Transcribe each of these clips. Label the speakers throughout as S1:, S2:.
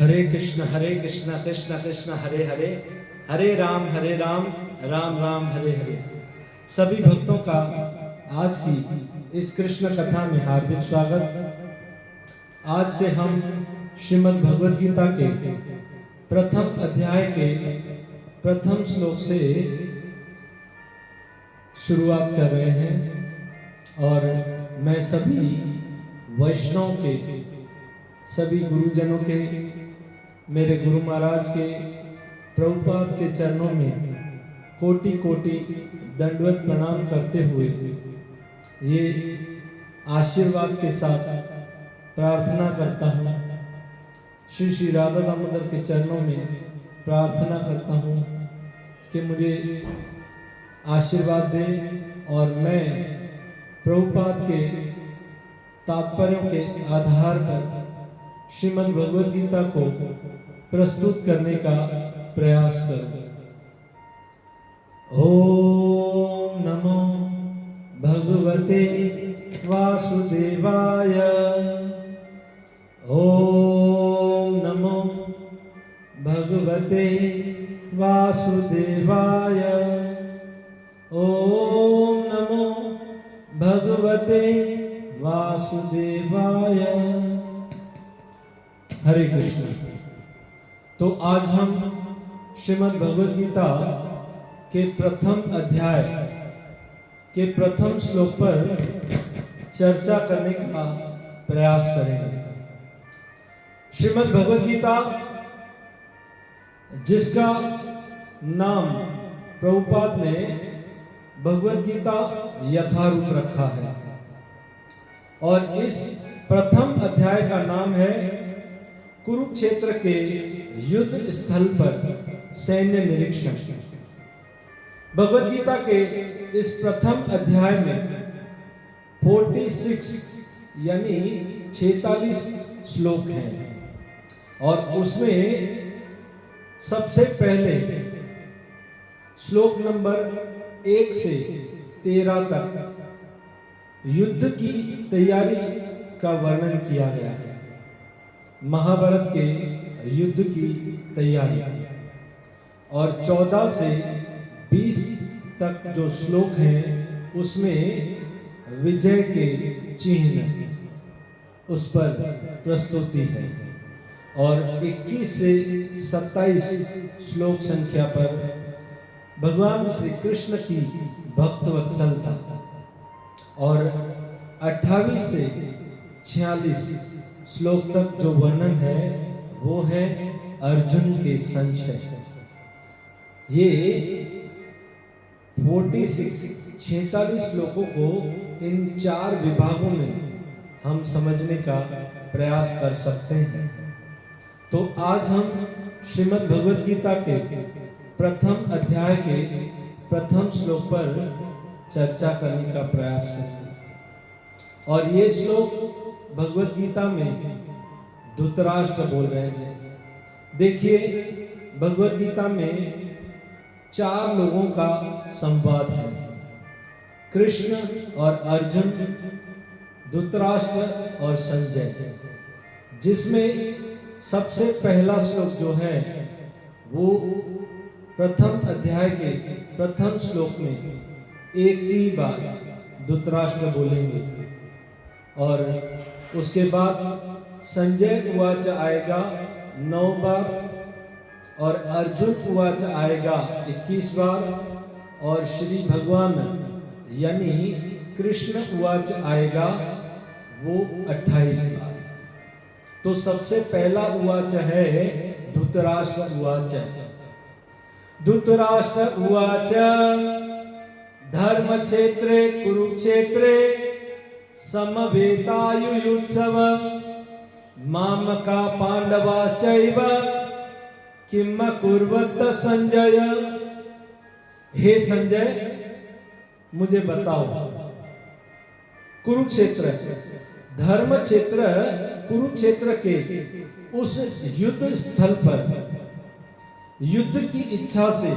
S1: हरे कृष्ण कृष्ण कृष्ण हरे हरे, हरे राम राम राम हरे हरे। सभी भक्तों का आज की इस कृष्ण कथा में हार्दिक स्वागत। आज से हम श्रीमद् भगवद गीता के प्रथम अध्याय के प्रथम श्लोक से शुरुआत कर रहे हैं और मैं सभी वैष्णव के, सभी गुरुजनों के, मेरे गुरु महाराज के, प्रभुपाद के चरणों में कोटि कोटि दंडवत प्रणाम करते हुए ये आशीर्वाद के साथ प्रार्थना करता हूँ। श्री श्री राधा दामोदर के चरणों में प्रार्थना करता हूँ कि मुझे आशीर्वाद दे और मैं प्रभुपाद के तात्पर्यों के आधार पर श्रीमद् भगवद गीता को प्रस्तुत करने का प्रयास करूं। ओम नमो भगवते वासुदेवाय। ओम नमो भगवते वासुदेवाय। ओम नमो भगवते वासुदेवाय। हरे कृष्ण। तो आज हम श्रीमद् भगवद गीता के प्रथम अध्याय के प्रथम श्लोक पर चर्चा करने का प्रयास करेंगे। श्रीमद् भगवद गीता, जिसका नाम प्रभुपाद ने भगवद गीता यथारूप रखा है, और इस प्रथम अध्याय का नाम है कुरुक्षेत्र के युद्ध स्थल पर सैन्य निरीक्षण। भगवद गीता के इस प्रथम अध्याय में 46 यानी 46 श्लोक हैं, और उसमें सबसे पहले श्लोक नंबर 1 से 13 तक युद्ध की तैयारी का वर्णन किया गया है। महाभारत के युद्ध की तैयारी, और 14 से 20 तक जो श्लोक हैं उसमें विजय के चिन्ह, उस पर प्रस्तुति है, और 21 से 27 श्लोक संख्या पर भगवान श्री कृष्ण की भक्त वत्सलता, और 28 से 46 श्लोक तक जो वर्णन है वो है अर्जुन के संशय। ये 46 श्लोकों को इन 4 विभागों में हम समझने का प्रयास कर सकते हैं। तो आज हम श्रीमद् भगवद गीता के प्रथम अध्याय के प्रथम श्लोक पर चर्चा करने का प्रयास करेंगे। और ये श्लोक भगवद गीता में धृतराष्ट्र बोल रहे हैं। देखिए, भगवद गीता में 4 लोगों का संवाद है, कृष्ण और अर्जुन, धृतराष्ट्र और संजय, जिसमें सबसे पहला श्लोक जो है वो प्रथम अध्याय के प्रथम श्लोक में एक ही बार धृतराष्ट्र बोलेंगे, और उसके बाद संजय उवाच आएगा 9 बार, और अर्जुन उवाच आएगा 21 बार, और श्री भगवान यानी कृष्ण उवाच आएगा वो 28 बार। तो सबसे पहला उवाच है धृतराष्ट्र उवाच। धृतराष्ट्र उवाच धर्म क्षेत्रे कुरुक्षेत्रे समवेतायुयुत्सव मामका पांडवाश्चैव किम कुर्वत संजय। हे संजय, मुझे बताओ, कुरुक्षेत्र, धर्म क्षेत्र कुरुक्षेत्र के उस युद्ध स्थल पर युद्ध की इच्छा से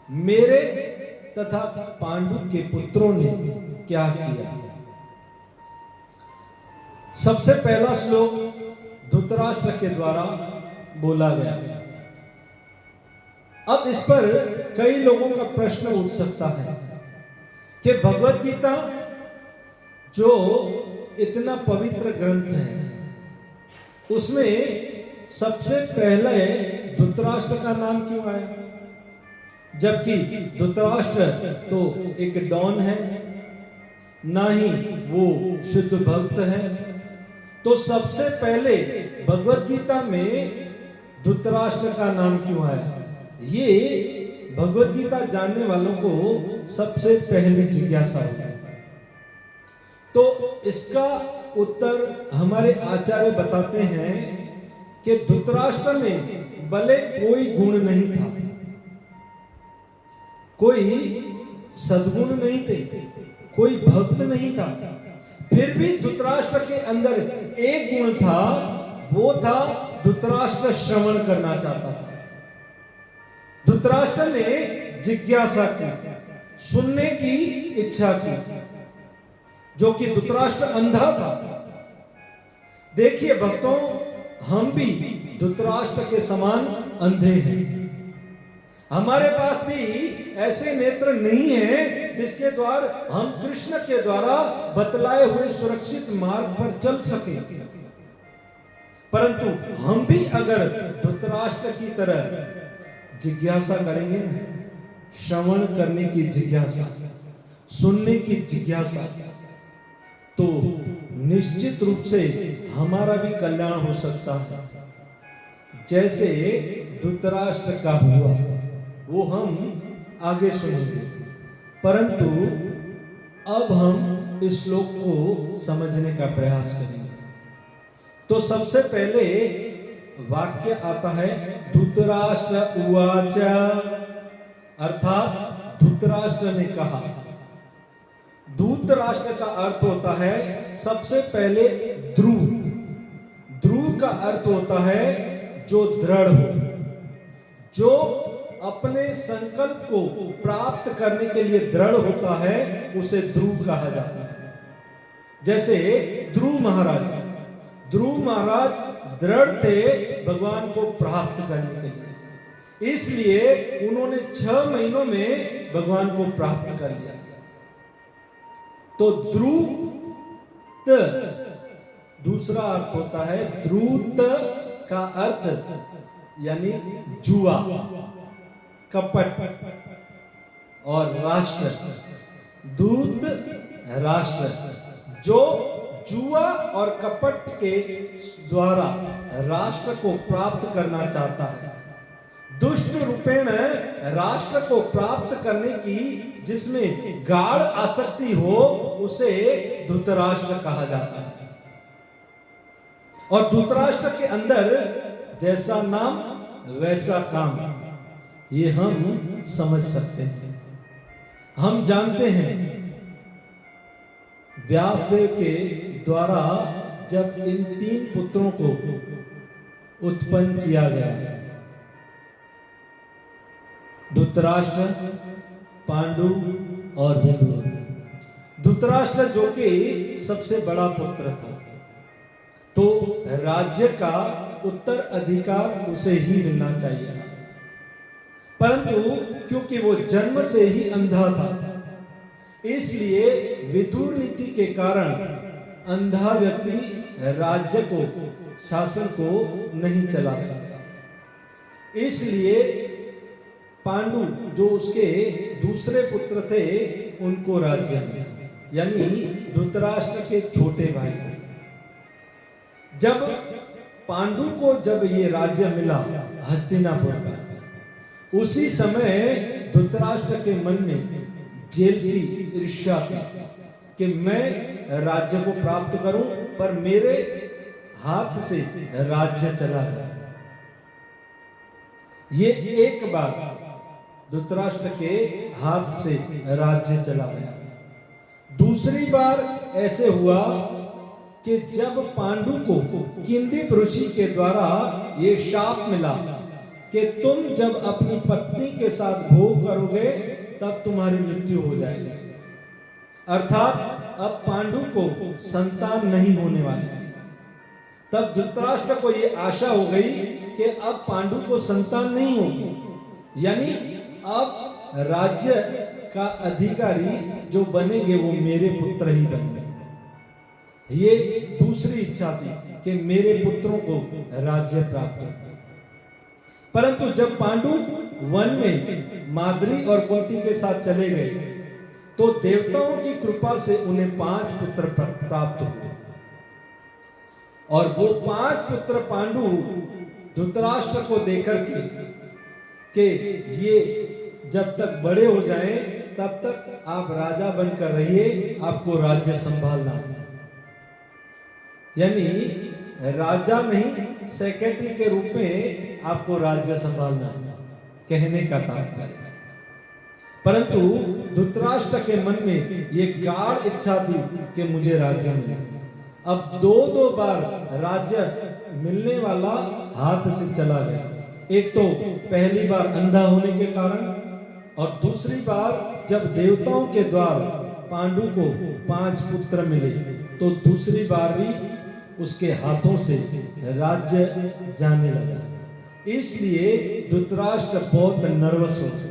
S1: मेरे तथा पांडु के पुत्रों ने क्या किया। सबसे पहला श्लोक धृतराष्ट्र के द्वारा बोला गया। अब इस पर कई लोगों का प्रश्न उठ सकता है कि भगवत गीता जो इतना पवित्र ग्रंथ है, उसमें सबसे पहले धृतराष्ट्र का नाम क्यों आया? जबकि धृतराष्ट्र तो एक डॉन है, ना ही वो शुद्ध भक्त है। तो सबसे पहले भगवत गीता में धृतराष्ट्र का नाम क्यों आया? ये भगवत गीता जानने वालों को सबसे पहली जिज्ञासा है। तो इसका उत्तर हमारे आचार्य बताते हैं कि धृतराष्ट्र में भले कोई गुण नहीं था, कोई सद्गुण नहीं थे, कोई भक्त नहीं था, फिर भी धृतराष्ट्र के अंदर एक गुण था, वो था धृतराष्ट्र श्रवण करना चाहता था। धृतराष्ट्र ने जिज्ञासा की, सुनने की इच्छा की, जो कि धृतराष्ट्र अंधा था। देखिए भक्तों, हम भी धृतराष्ट्र के समान अंधे हैं। हमारे पास भी ऐसे नेत्र नहीं हैं जिसके द्वारा हम कृष्ण के द्वारा बतलाए हुए सुरक्षित मार्ग पर चल सके। परंतु हम भी अगर धृतराष्ट्र की तरह जिज्ञासा करेंगे ना, श्रवण करने की जिज्ञासा, सुनने की जिज्ञासा, तो निश्चित रूप से हमारा भी कल्याण हो सकता है। जैसे धृतराष्ट्र का हुआ वो हम आगे सुनेंगे, परंतु अब हम इस श्लोक को समझने का प्रयास करेंगे। तो सबसे पहले वाक्य आता है धृतराष्ट्र उवाच, अर्थात धृतराष्ट्र ने कहा। धृतराष्ट्र का अर्थ होता है सबसे पहले ध्रुव। ध्रुव का अर्थ होता है जो दृढ़ हो, जो अपने संकल्प को प्राप्त करने के लिए दृढ़ होता है, उसे ध्रुव कहा जाता है। जैसे ध्रुव महाराज दृढ़ थे भगवान को प्राप्त करने के लिए, इसलिए उन्होंने 6 महीनों में भगवान को प्राप्त कर लिया। तो द्रुत दूसरा अर्थ होता है, द्रुत का अर्थ यानी जुआ, कपट और राष्ट्र। दूत राष्ट्र जो जुआ और कपट के द्वारा राष्ट्र को प्राप्त करना चाहता है, दुष्ट रूपेण राष्ट्र को प्राप्त करने की जिसमें गाढ़ आसक्ति हो, उसे धृतराष्ट्र कहा जाता है। और धृतराष्ट्र के अंदर जैसा नाम वैसा काम, ये हम समझ सकते हैं। हम जानते हैं व्यासदेव के द्वारा जब इन 3 पुत्रों को उत्पन्न किया गया, धृतराष्ट्र, पांडु और विदुर। धृतराष्ट्र जो कि सबसे बड़ा पुत्र था, तो राज्य का उत्तराधिकार उसे ही मिलना चाहिए था, परंतु क्योंकि वो जन्म से ही अंधा था, इसलिए विदुर नीति के कारण अंधा व्यक्ति राज्य को, शासन को नहीं चला सकता। इसलिए पांडु जो उसके दूसरे पुत्र थे, उनको राज्य मिला, यानी धृतराष्ट्र के छोटे भाई। जब पांडु को जब ये राज्य मिला हस्तिनापुर का, उसी समय धृतराष्ट्र के मन में जेलसी, ईर्ष्या थी कि मैं राज्य को प्राप्त करूं, पर मेरे हाथ से राज्य चला गया। ये एक बार धृतराष्ट्र के हाथ से राज्य चला गया। दूसरी बार ऐसे हुआ कि जब पांडु को किंदीप ऋषि के द्वारा ये शाप मिला कि तुम जब अपनी पत्नी के साथ भोग करोगे तब तुम्हारी मृत्यु हो जाएगी, अर्थात अब पांडु को संतान नहीं होने वाली थी। तब धृतराष्ट्र को ये आशा हो गई कि अब पांडु को संतान नहीं होगी, यानी अब राज्य का अधिकारी जो बनेंगे वो मेरे पुत्र ही बनेंगे। ये दूसरी इच्छा थी कि मेरे पुत्रों को राज्य प्राप्त हो। परंतु जब पांडु वन में माद्री और कुंती के साथ चले गए तो देवताओं की कृपा से उन्हें 5 पुत्र प्राप्त हुए, और वो 5 पुत्र पांडु धृतराष्ट्र को देकर के ये जब तक बड़े हो जाएं तब तक आप राजा बनकर रहिए, आपको राज्य संभालना है। यानी राजा नहीं, सेक्रेटरी के रूप में आपको राज्य संभालना है, कहने का तात्पर्य। परंतु धृतराष्ट्र के मन में ये गाढ़ इच्छा थी कि मुझे राज्य मिले। अब 2 बार राज्य मिलने वाला हाथ से चला गया। एक तो पहली बार अंधा होने के कारण, और दूसरी बार जब देवताओं के द्वारा पांडु को 5 पुत्र मिले तो दूसरी बार भी उसके हाथों से राज्य जाने लगा। इसलिए धृतराष्ट्र बहुत नर्वस हो गया।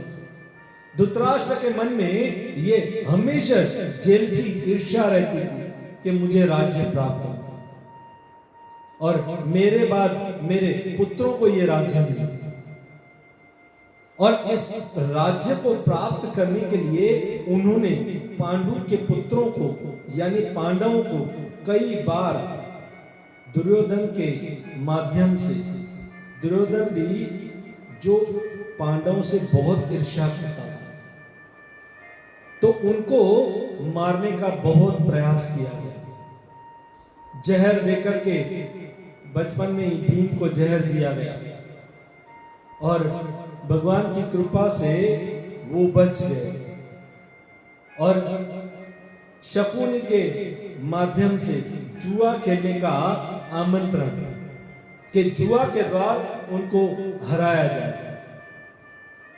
S1: धृतराष्ट्र के मन में ये हमेशा जेलसी, ईर्ष्या रहती थी कि मुझे राज्य प्राप्त हो और मेरे बाद मेरे पुत्रों को ये राज्य मिले। और इस राज्य को प्राप्त करने के लिए उन्होंने पांडु के पुत्रों को यानी पांडवों को कई बार दुर्योधन के माध्यम से, दुर्योधन भी जो पांडवों से बहुत ईर्ष्या करता था, तो उनको मारने का बहुत प्रयास किया गया। जहर देकर के बचपन में ही भीम को जहर दिया गया और भगवान की कृपा से वो बच गए। और शकुनी के माध्यम से जुआ खेलने का आमंत्रण कि जुआ के द्वारा उनको हराया जाए,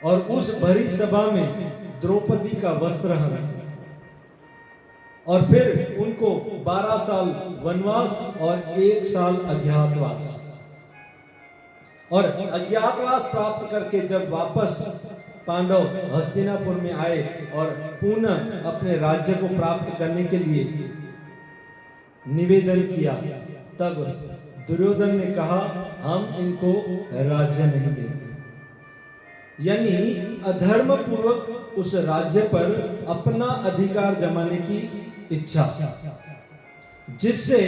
S1: और उस भरी सभा में द्रौपदी का वस्त्रहरण, और फिर उनको 12 साल वनवास और 1 साल अज्ञातवास। और अज्ञातवास प्राप्त करके जब वापस पांडव हस्तिनापुर में आए और पुनः अपने राज्य को प्राप्त करने के लिए निवेदन किया, तब दुर्योधन ने कहा हम इनको राज्य नहीं देंगे। यानी अधर्म पूर्वक उस राज्य पर अपना अधिकार जमाने की इच्छा, जिससे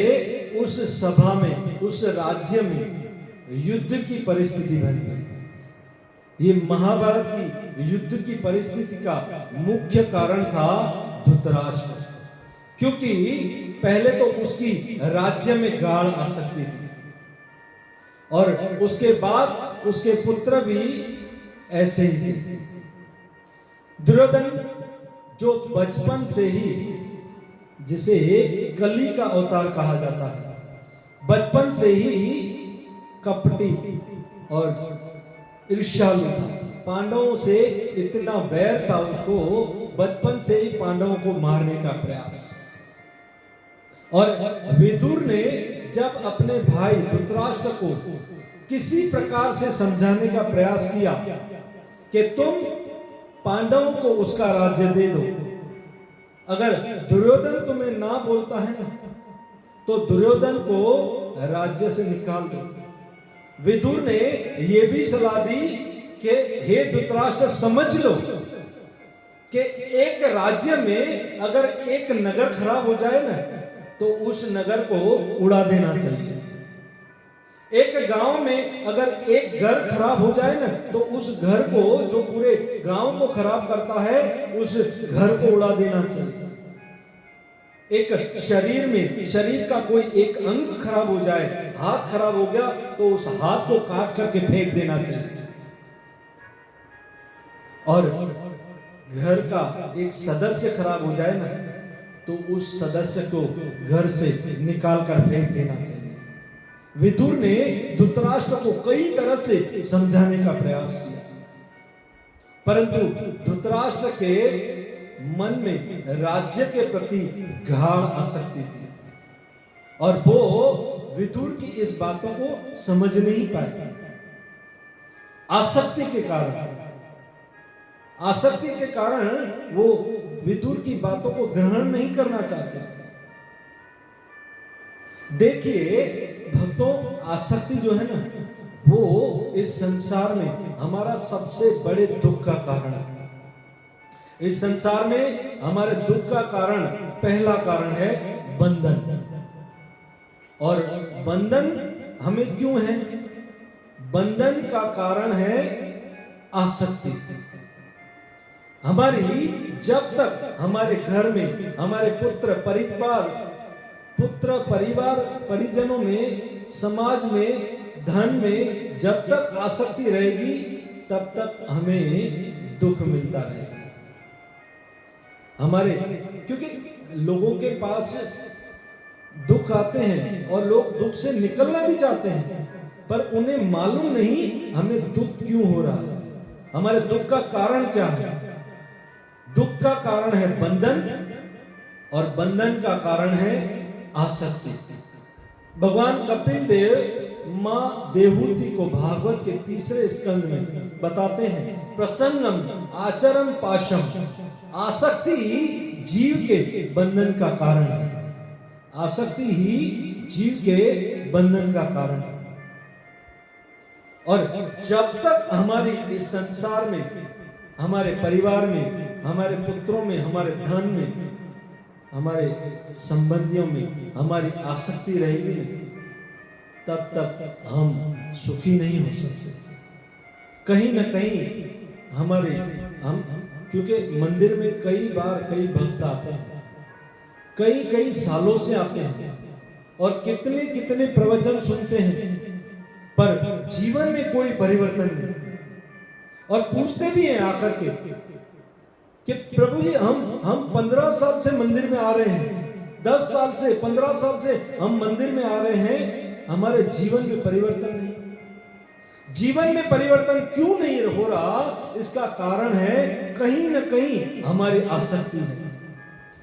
S1: उस सभा में, उस राज्य में युद्ध की परिस्थिति बन गई। ये महाभारत की युद्ध की परिस्थिति का मुख्य कारण था धृतराष्ट्र, क्योंकि पहले तो उसकी राज्य में गाढ़ आसक्ति थी, और उसके बाद उसके पुत्र भी ऐसे ही थे। दुर्योधन जो बचपन से ही, जिसे कली का अवतार कहा जाता है, बचपन से ही कपटी और ईर्ष्यालु था। पांडवों से इतना बैर था उसको, बचपन से ही पांडवों को मारने का प्रयास। और विदुर ने जब अपने भाई धृतराष्ट्र को किसी प्रकार से समझाने का प्रयास किया कि तुम पांडवों को उसका राज्य दे दो, अगर दुर्योधन तुम्हें ना बोलता है ना, तो दुर्योधन को राज्य से निकाल दो। विदुर ने यह भी सलाह दी कि हे धृतराष्ट्र, समझ लो कि एक राज्य में अगर एक नगर खराब हो जाए ना, तो उस नगर को उड़ा देना चाहिए। एक गांव में अगर एक घर खराब हो जाए ना, तो उस घर को, जो पूरे गांव को खराब करता है, उस घर को उड़ा देना चाहिए। एक शरीर में, शरीर का कोई एक अंग खराब हो जाए, हाथ खराब हो गया, तो उस हाथ को काट करके फेंक देना चाहिए। और घर का एक सदस्य खराब हो जाए ना, तो उस सदस्य को घर से निकाल कर फेंक देना चाहिए। विदुर ने धृतराष्ट्र को कई तरह से समझाने का प्रयास किया, परंतु धृतराष्ट्र के मन में राज्य के प्रति गाढ़ आसक्ति थी, और वो विदुर की इस बातों को समझ नहीं पाए। आसक्ति के कारण वो विदुर की बातों को ग्रहण नहीं करना चाहते। देखिए भक्तों, आसक्ति जो है ना, वो इस संसार में हमारा सबसे बड़े दुख का कारण है। इस संसार में हमारे दुख का कारण, पहला कारण है बंधन। और बंधन हमें क्यों है? बंधन का कारण है आसक्ति। हमारी जब तक हमारे घर में हमारे पुत्र परिवार परिजनों में, समाज में, धन में जब तक आसक्ति रहेगी तब तक हमें दुख मिलता रहेगा। क्योंकि लोगों के पास दुख आते हैं और लोग दुख से निकलना भी चाहते हैं, पर उन्हें मालूम नहीं हमें दुख क्यों हो रहा है, हमारे दुख का कारण क्या है। दुख का कारण है बंधन और बंधन का कारण है आसक्ति। भगवान कपिल देव मां देहूति को भागवत के 3 स्कंद में बताते हैं, प्रसन्नम आचरम पाशम, आसक्ति ही जीव के बंधन का कारण है। आसक्ति ही जीव के बंधन का कारण है। और जब तक हमारी इस संसार में, हमारे परिवार में, हमारे पुत्रों में, हमारे धन में, हमारे संबंधियों में हमारी आसक्ति रहेगी, तब तक हम सुखी नहीं हो सकते। कहीं ना कहीं क्योंकि मंदिर में कई बार कई भक्त आते हैं, कई सालों से आते हैं और कितने प्रवचन सुनते हैं, पर जीवन में कोई परिवर्तन नहीं। और पूछते भी हैं आकर के कि प्रभु जी, हम 15 साल से मंदिर में आ रहे हैं, 10 साल से, 15 साल से हम मंदिर में आ रहे हैं, हमारे जीवन में परिवर्तन नहीं। जीवन में परिवर्तन क्यों नहीं हो रहा? इसका कारण है कहीं ना कहीं हमारी आसक्ति है,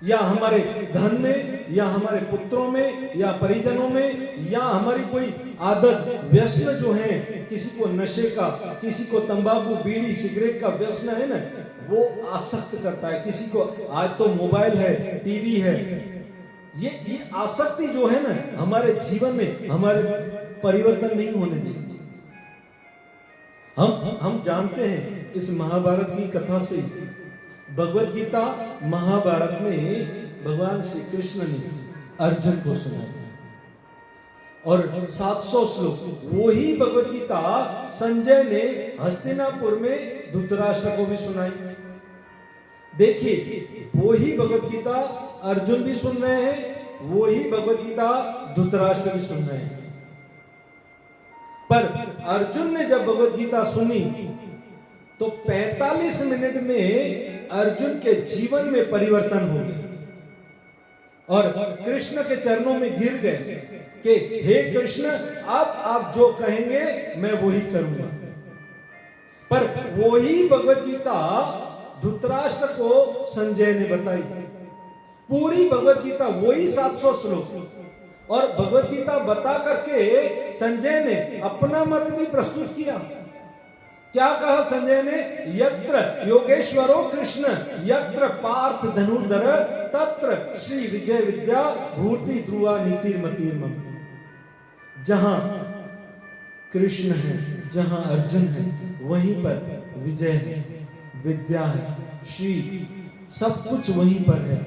S1: या हमारे धन में, या हमारे पुत्रों में, या परिजनों में, या हमारी कोई आदत, व्यसन जो है, किसी को नशे का, किसी को तंबाकू, बीड़ी, सिगरेट का व्यसन है ना, वो आसक्त करता है। किसी को आज तो मोबाइल है, टीवी है। ये आसक्ति जो है ना, हमारे जीवन में हमारे परिवर्तन नहीं होने देती। हम जानते हैं इस महाभारत की कथा से, भगवत गीता महाभारत में भगवान श्री कृष्ण ने अर्जुन को सुनाया और 700 श्लोक वही भगवत गीता संजय ने हस्तिनापुर में धृतराष्ट्र को भी सुनाई। देखिए, वही भगवत गीता अर्जुन भी सुन रहे हैं, वही भगवत गीता धृतराष्ट्र भी सुन रहे हैं। पर अर्जुन ने जब भगवत गीता सुनी तो 45 मिनट में अर्जुन के जीवन में परिवर्तन हो गया और कृष्ण के चरणों में गिर गए कि हे कृष्ण, अब आप जो कहेंगे मैं वही करूंगा। पर वही भगवत गीता धृतराष्ट्र को संजय ने बताई, पूरी भगवत गीता वही 700 श्लोक, और भगवत गीता बता करके संजय ने अपना मत भी प्रस्तुत किया। क्या कहा संजय ने? यत्र योगेश्वरो कृष्ण यत्र पार्थ धनुर्धर तत्र श्री विजय विद्या भूति ध्रुवा नीतिर्मतिर्मम। जहां कृष्ण है, जहां अर्जुन है, वहीं पर विजय है, विद्या है, श्री सब कुछ वहीं पर है।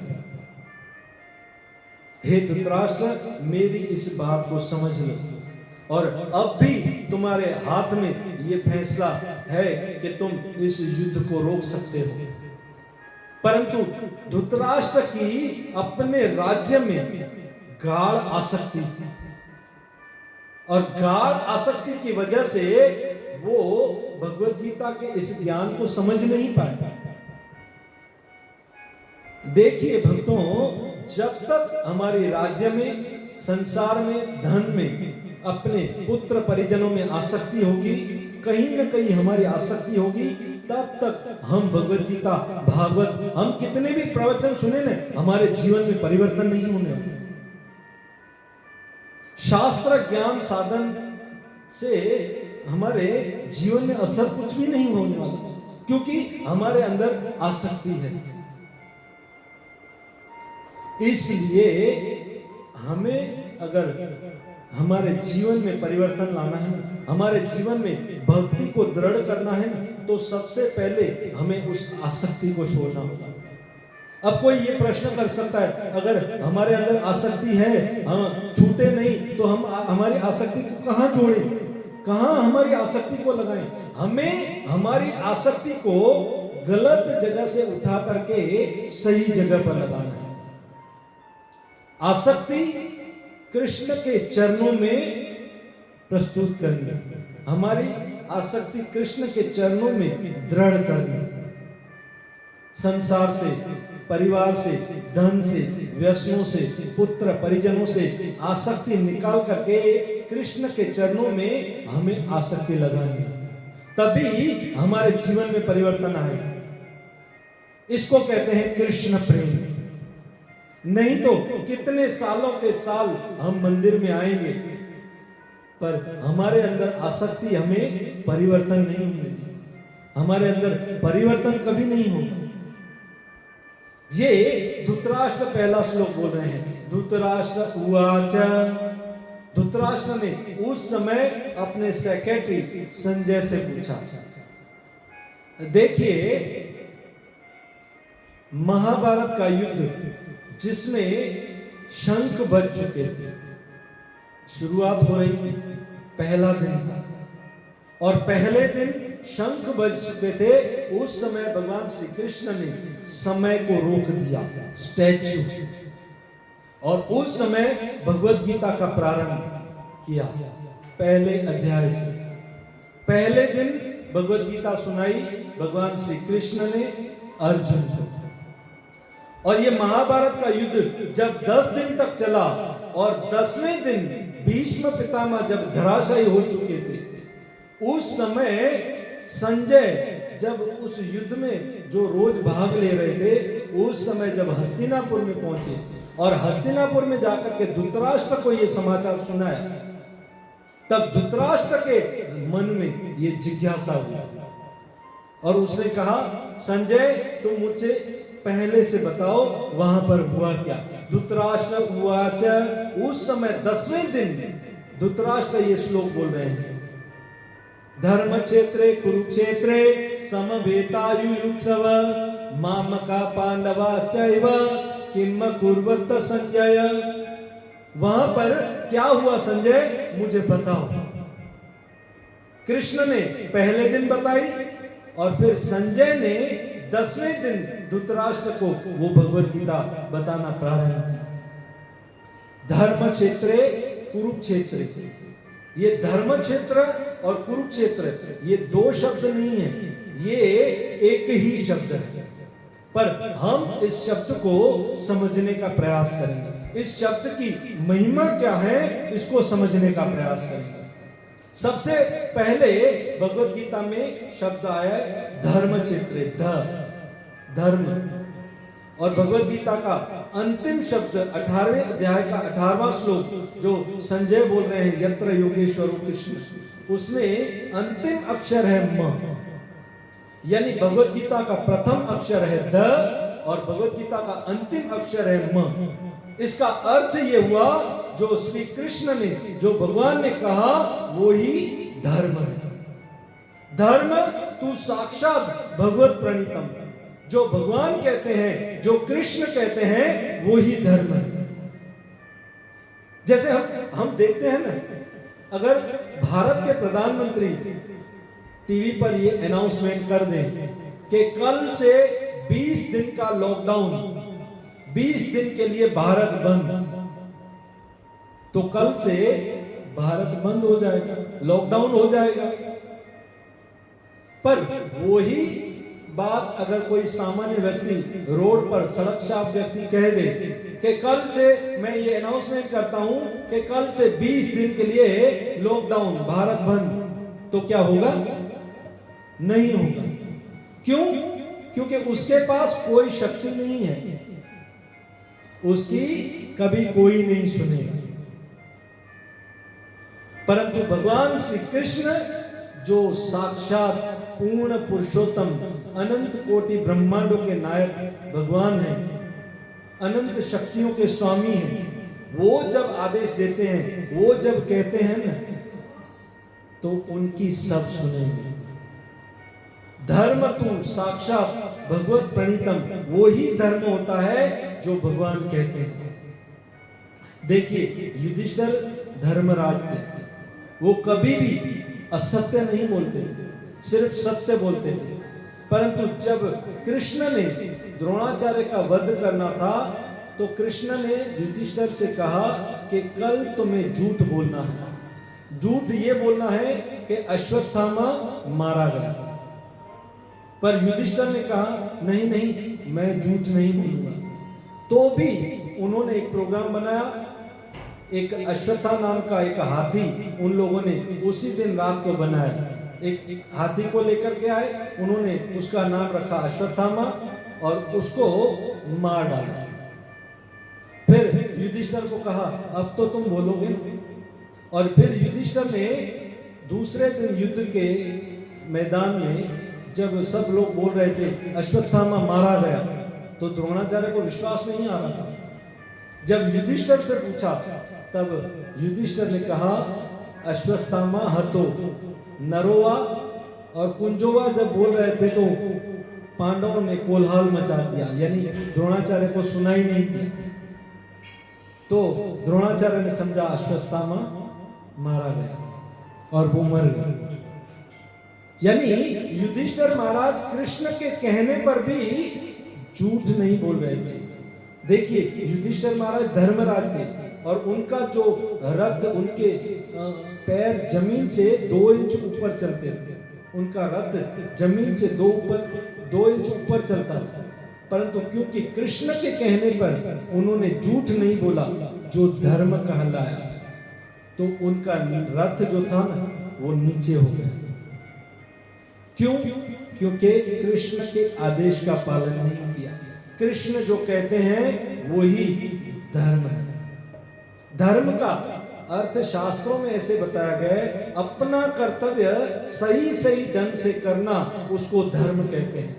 S1: हे धृतराष्ट्र, मेरी इस बात को समझ लो, और अब भी तुम्हारे हाथ में ये फैसला है कि तुम इस युद्ध को रोक सकते हो। परंतु धृतराष्ट्र की अपने राज्य में गाढ़ आसक्ति थी, और गाढ़ आसक्ति की वजह से वो भगवत गीता के इस ज्ञान को समझ नहीं पाए। देखिए भक्तों, जब तक हमारे राज्य में, संसार में, धन में, अपने पुत्र परिजनों में आसक्ति होगी, कहीं न कहीं हमारी आसक्ति होगी, तब तक हम भगवत गीता, भागवत, हम कितने भी प्रवचन सुने ना, हमारे जीवन में परिवर्तन नहीं होने। शास्त्र ज्ञान साधन से हमारे जीवन में असर कुछ भी नहीं होने वाला, क्योंकि हमारे अंदर आसक्ति है। इसलिए हमें अगर हमारे जीवन में परिवर्तन लाना है, हमारे जीवन में भक्ति को दृढ़ करना है, तो सबसे पहले हमें उस आसक्ति को छोड़ना होगा। अब कोई ये प्रश्न कर सकता है, अगर हमारे अंदर आसक्ति है, हम छूटे नहीं, तो हम हमारी आसक्ति को कहाँ जोड़ें, कहाँ हमारी आसक्ति को लगाएं? हमें हमारी आसक्ति को गलत जगह से उठा करके सही जगह पर लगाना है। आसक्ति कृष्ण के चरणों में प्रस्तुत करनी, हमारी आसक्ति कृष्ण के चरणों में दृढ़ करनी। संसार से, परिवार से, धन से, व्यसनों से, पुत्र परिजनों से आसक्ति निकाल करके कृष्ण के चरणों में हमें आसक्ति लगानी, तभी हमारे जीवन में परिवर्तन आएगा। इसको कहते हैं कृष्ण प्रेम। नहीं तो कितने सालों के साल हम मंदिर में आएंगे, पर हमारे अंदर आसक्ति हमें परिवर्तन नहीं मिलेगी, हमारे अंदर परिवर्तन कभी नहीं होगा। ये धृतराष्ट्र पहला श्लोक बोल रहे हैं। धृतराष्ट्र उवाच, धृतराष्ट्र ने उस समय अपने सेक्रेटरी संजय से पूछा। देखिए, महाभारत का युद्ध जिसमें शंख बज चुके थे, शुरुआत हो रही थी, पहला दिन था, और पहले दिन शंख बज चुके थे। उस समय भगवान श्री कृष्ण ने समय को रोक दिया, स्टैच्यू, और उस समय भगवद गीता का प्रारंभ किया। पहले अध्याय से पहले दिन भगवद गीता सुनाई भगवान श्री कृष्ण ने अर्जुन को। और ये महाभारत का युद्ध जब 10 दिन तक चला, और 10वें दिन भीष्म पितामह जब धराशायी हो चुके थे, उस समय संजय जब उस युद्ध में जो रोज भाग ले रहे थे, उस समय जब हस्तिनापुर में पहुंचे और हस्तिनापुर में जाकर के धृतराष्ट्र को ये समाचार सुनाया, तब धृतराष्ट्र के मन में ये जिज्ञासा हुई और उसने कहा, संजय तुम मुझे पहले से बताओ वहां पर हुआ क्या। धृतराष्ट्र उवाच, उस समय 10वें दिन धृतराष्ट्र ये श्लोक बोल रहे हैं। धर्म क्षेत्रे कुरुक्षेत्रे समवेतायुयुत्सव मामका पांडवाश्चैव किम कुर्वत संजय। वहां पर क्या हुआ संजय, मुझे बताओ। कृष्ण ने पहले दिन बताई और फिर संजय ने 10वें दिन धृतराष्ट्र को वो भगवद गीता बताना प्रारंभ किया। धर्म क्षेत्रे कुरुक्षेत्र, ये धर्म क्षेत्र और कुरुक्षेत्र ये दो शब्द नहीं है, ये एक ही शब्द है, पर हम इस शब्द को समझने का प्रयास करेंगे। इस शब्द की महिमा क्या है, इसको समझने का प्रयास करेंगे। सबसे पहले भगवद गीता में शब्द आया धर्म क्षेत्र, धर्म, और भगवद गीता का अंतिम शब्द 18वें अध्याय का 18वां श्लोक जो संजय बोल रहे हैं, यत्र योगेश्वर कृष्ण, उसमें अंतिम अक्षर है म, यानी भगवद गीता का प्रथम अक्षर है ध और भगवद गीता का अंतिम अक्षर है म। इसका अर्थ ये हुआ, जो श्री कृष्ण ने, जो भगवान ने कहा वो ही धर्म है। धर्म तू साक्षात भगवत प्रणीतम, जो भगवान कहते हैं, जो कृष्ण कहते हैं, वो ही धर्म है। जैसे हम देखते हैं ना, अगर भारत के प्रधानमंत्री टीवी पर ये अनाउंसमेंट कर दें कि कल से 20 दिन का लॉकडाउन, 20 दिन के लिए भारत बंद, तो कल से भारत बंद हो जाएगा, लॉकडाउन हो जाएगा। पर वही बात अगर कोई सामान्य व्यक्ति रोड पर, सड़क साफ व्यक्ति कह दे कि कल से मैं ये अनाउंसमेंट करता हूं कि कल से 20 दिन के लिए लॉकडाउन, भारत बंद, तो क्या होगा? नहीं होगा। क्यों? क्योंकि उसके पास कोई शक्ति नहीं है, उसकी कभी कोई नहीं सुनेगा। परंतु भगवान श्री कृष्ण जो साक्षात पूर्ण पुरुषोत्तम अनंत कोटि ब्रह्मांडों के नायक भगवान हैं, अनंत शक्तियों के स्वामी हैं, वो जब आदेश देते हैं, वो जब कहते हैं ना, तो उनकी सब सुनेंगे। धर्म तू साक्षात भगवत प्रणीतम, वो ही धर्म होता है जो भगवान कहते हैं। देखिए युधिष्ठिर धर्मराज थे, वो कभी भी असत्य नहीं बोलते थे, सिर्फ सत्य बोलते थे। परंतु जब कृष्ण ने द्रोणाचार्य का वध करना था, तो कृष्ण ने युधिष्ठिर से कहा कि कल तुम्हें झूठ बोलना है। झूठ ये बोलना है कि अश्वत्थामा मारा गया। पर युधिष्ठिर ने कहा नहीं नहीं, मैं झूठ नहीं बोलूंगा। तो भी उन्होंने एक प्रोग्राम बनाया, एक अश्वत्थामा नाम का एक हाथी उन लोगों ने उसी दिन रात को बनाया। एक हाथी को लेकर के आए, उन्होंने उसका नाम रखा अश्वत्थामा और उसको मार डाला। फिर युधिष्ठिर को कहा अब तो तुम बोलोगे ना। और फिर युधिष्ठिर ने दूसरे दिन युद्ध के मैदान में जब सब लोग बोल रहे थे अश्वत्थामा मारा गया, तो द्रोणाचार्य को विश्वास नहीं आ रहा था। जब युधिष्ठिर से पूछा, तब युधिष्ठिर ने कहा अश्वत्थामा हतो नरोवा और कुंजोवा जब बोल रहे थे तो पांडवों ने कोलाहल मचा दिया, यानी द्रोणाचार्य को सुनाई नहीं दिया। तो द्रोणाचार्य ने समझा अश्वत्थामा मारा गया और वो मर गया। यानी युधिष्ठिर महाराज कृष्ण के कहने पर भी झूठ नहीं बोल रहे थे। देखिए युधिष्ठिर महाराज धर्मराज थे और उनका जो रथ, उनके पैर जमीन से 2 इंच ऊपर चलते थे। उनका रथ जमीन से 2 इंच ऊपर चलता था। परंतु क्योंकि कृष्ण के कहने पर उन्होंने झूठ नहीं बोला, जो धर्म कहलाया, तो उनका रथ जो था ना वो नीचे हो गया। क्यों? क्योंकि कृष्ण के आदेश का पालन नहीं किया। कृष्ण जो कहते हैं वही धर्म है। धर्म का अर्थ शास्त्रों में ऐसे बताया गया है, अपना कर्तव्य सही सही ढंग से करना, उसको धर्म कहते हैं।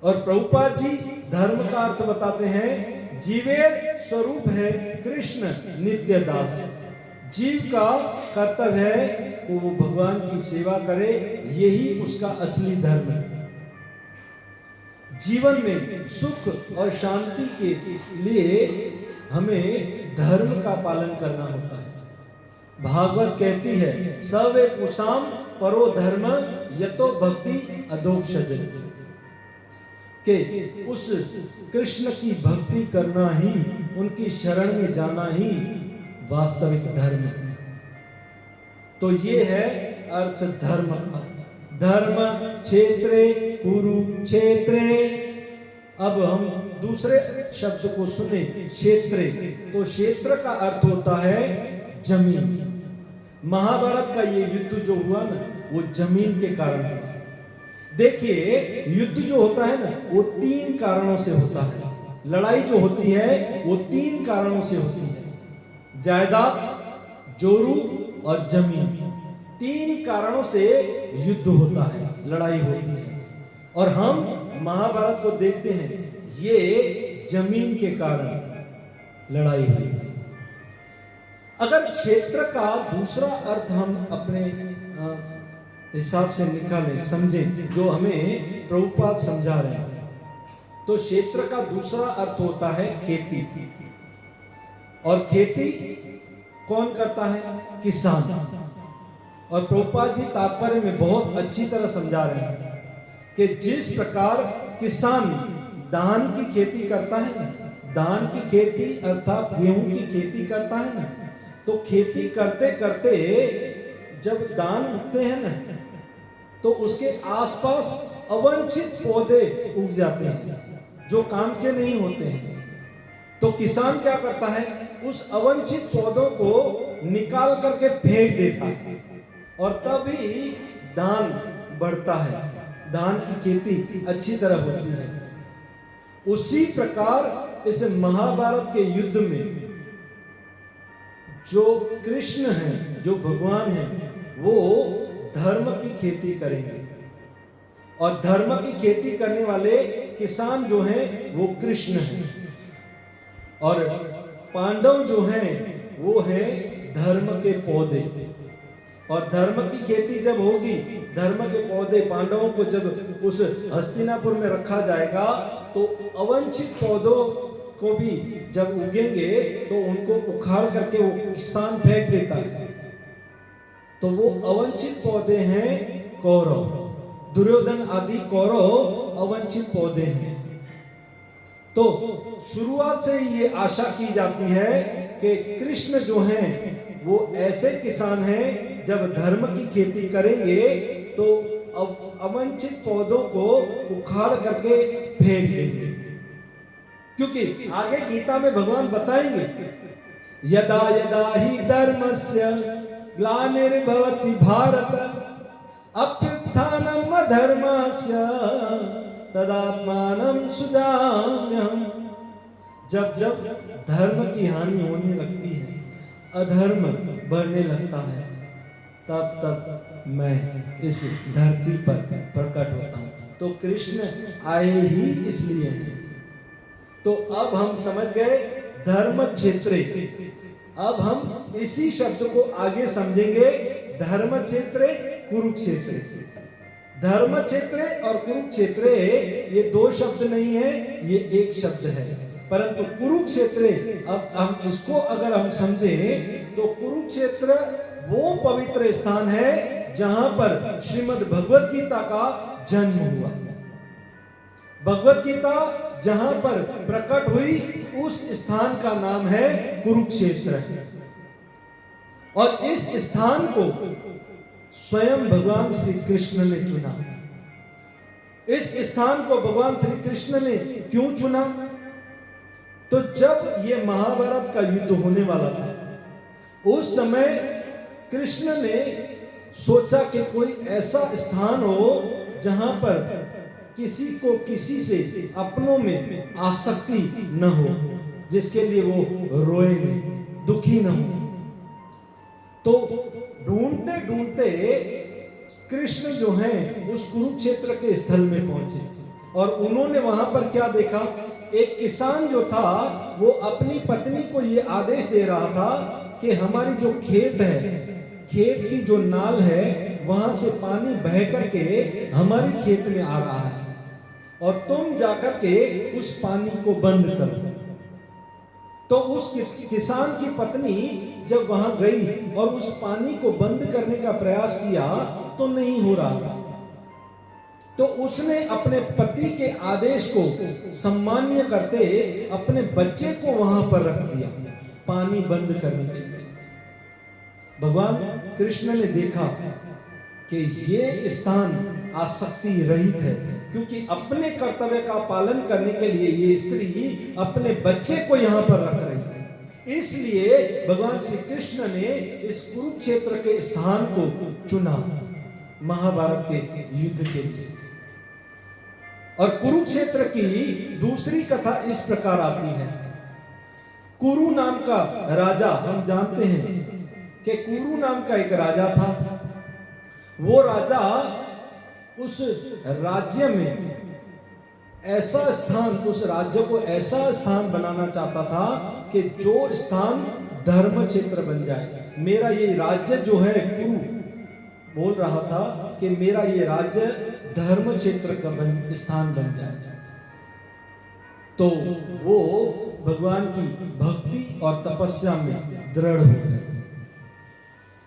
S1: और प्रभुपाद जी धर्म का अर्थ बताते हैं, जीवेर स्वरूप है कृष्ण नित्य दास। जीव का कर्तव्य है कि वो भगवान की सेवा करे, यही उसका असली धर्म है। जीवन में सुख और शांति के लिए हमें धर्म का पालन करना होता है। भागवत कहती है सवे पुषाम परो धर्म यतो भक्ति अधोक्षज, के उस कृष्ण की भक्ति करना ही, उनकी शरण में जाना ही वास्तविक धर्म है। तो ये है अर्थ धर्म का। धर्म क्षेत्रे कुरुक्षेत्रे। अब हम दूसरे शब्द को सुने, क्षेत्रे। तो क्षेत्र का अर्थ होता है जमीन। महाभारत का ये युद्ध जो हुआ ना, वो जमीन के कारण हुआ। देखिए युद्ध जो होता है ना, वो 3 कारणों से होता है। लड़ाई जो होती है वो 3 कारणों से होती है, जायदाद, जोरू और जमीन। 3 कारणों से युद्ध होता है, लड़ाई होती है। और हम महाभारत को देखते हैं, ये जमीन के कारण लड़ाई हुई थी। अगर क्षेत्र का दूसरा अर्थ हम अपने हिसाब से निकालें, समझें, जो हमें प्रभुपाद समझा रहे हैं, तो क्षेत्र का दूसरा अर्थ होता है खेती। और खेती कौन करता है? किसान। और प्रभुपाद जी तात्पर्य में बहुत अच्छी तरह समझा रहे हैं कि जिस प्रकार किसान धान की खेती करता है ना, धान की खेती अर्थात गेहूं की खेती करता है ना, तो खेती करते करते जब धान उगते हैं ना, तो उसके आसपास अवांछित पौधे उग जाते हैं जो काम के नहीं होते हैं। तो किसान क्या करता है? उस अवांछित पौधों को निकाल करके फेंक देता है और तभी धान बढ़ता है, धान की खेती अच्छी तरह होती है। उसी प्रकार इस महाभारत के युद्ध में जो कृष्ण हैं, जो भगवान है वो धर्म की खेती करेंगे, और धर्म की खेती करने वाले किसान जो हैं वो कृष्ण हैं, और पांडव जो हैं वो हैं धर्म के पौधे। और धर्म की खेती जब होगी, धर्म के पौधे पांडवों को जब उस हस्तिनापुर में रखा जाएगा तो अवंचित पौधों को भी जब उगेंगे तो उनको उखाड़ करके वो किसान फेंक देता है। तो वो अवंचित पौधे हैं कौरव, दुर्योधन आदि कौरव अवंचित पौधे हैं। तो शुरुआत से ये आशा की जाती है कि कृष्ण जो हैं वो ऐसे किसान हैं, जब धर्म की खेती करेंगे तो अवंचित पौधों को उखाड़ करके फेंक देंगे। क्योंकि आगे गीता में भगवान बताएंगे, यदा यदा ही धर्मस्य ग्लानिर्भवति भारत अभ्युत्थानम् अधर्मस्य तदात्मानं सृजाम्यहम्। जब जब धर्म की हानि होने लगती है, अधर्म बढ़ने लगता है, तब तब मैं इस धरती पर प्रकट होता हूँ। तो कृष्ण आए ही इसलिए हैं। तो अब हम समझ गए धर्म क्षेत्रे। अब हम इसी शब्द को आगे समझेंगे, धर्म क्षेत्रे कुरुक्षेत्र। धर्म क्षेत्र और कुरुक्षेत्र ये दो शब्द नहीं है, ये एक शब्द है। परंतु कुरुक्षेत्र, अब हम इसको अगर हम समझें तो कुरुक्षेत्र वो पवित्र स्थान है जहां पर श्रीमद् भगवत गीता का जन्म हुआ। भगवत गीता जहां पर प्रकट हुई उस स्थान का नाम है कुरुक्षेत्र। और इस स्थान को स्वयं भगवान श्री कृष्ण ने चुना। इस स्थान को भगवान श्री कृष्ण ने क्यों चुना? तो जब ये महाभारत का युद्ध होने वाला था, उस समय कृष्ण ने सोचा कि कोई ऐसा स्थान हो जहां पर किसी को किसी से अपनों में आसक्ति न हो, जिसके लिए वो रोए नहीं, दुखी न हो। तो ढूंढते ढूंढते कृष्ण जो हैं उस कुरुक्षेत्र के स्थल में पहुंचे, और उन्होंने वहां पर क्या देखा? एक किसान जो था वो अपनी पत्नी को ये आदेश दे रहा था कि हमारी जो खेत है, खेत की जो नाल है, वहां से पानी बह करके हमारे खेत में आ रहा है, और तुम जाकर के उस पानी को बंद करो। तो उस किसान की पत्नी जब वहां गई और उस पानी को बंद करने का प्रयास किया तो नहीं हो रहा था। तो उसने अपने पति के आदेश को सम्मान्य करते अपने बच्चे को वहां पर रख दिया पानी बंद करने के लिए। भगवान कृष्ण ने देखा कि ये स्थान आसक्ति रहित है, क्योंकि अपने कर्तव्य का पालन करने के लिए ये स्त्री अपने बच्चे को यहाँ पर रख रही है। इसलिए भगवान श्री कृष्ण ने इस कुरुक्षेत्र के स्थान को चुना महाभारत के युद्ध के लिए। और कुरुक्षेत्र की दूसरी कथा इस प्रकार आती है। कुरु नाम का राजा, हम जानते हैं कि कुरु नाम का एक राजा था। वो राजा उस राज्य में ऐसा स्थान, उस राज्य को ऐसा स्थान बनाना चाहता था कि जो स्थान धर्म क्षेत्र बन जाए। मेरा ये राज्य जो है, कुरु बोल रहा था कि मेरा ये राज्य धर्म क्षेत्र का स्थान बन जाए। तो वो भगवान की भक्ति और तपस्या में दृढ़ हो गए,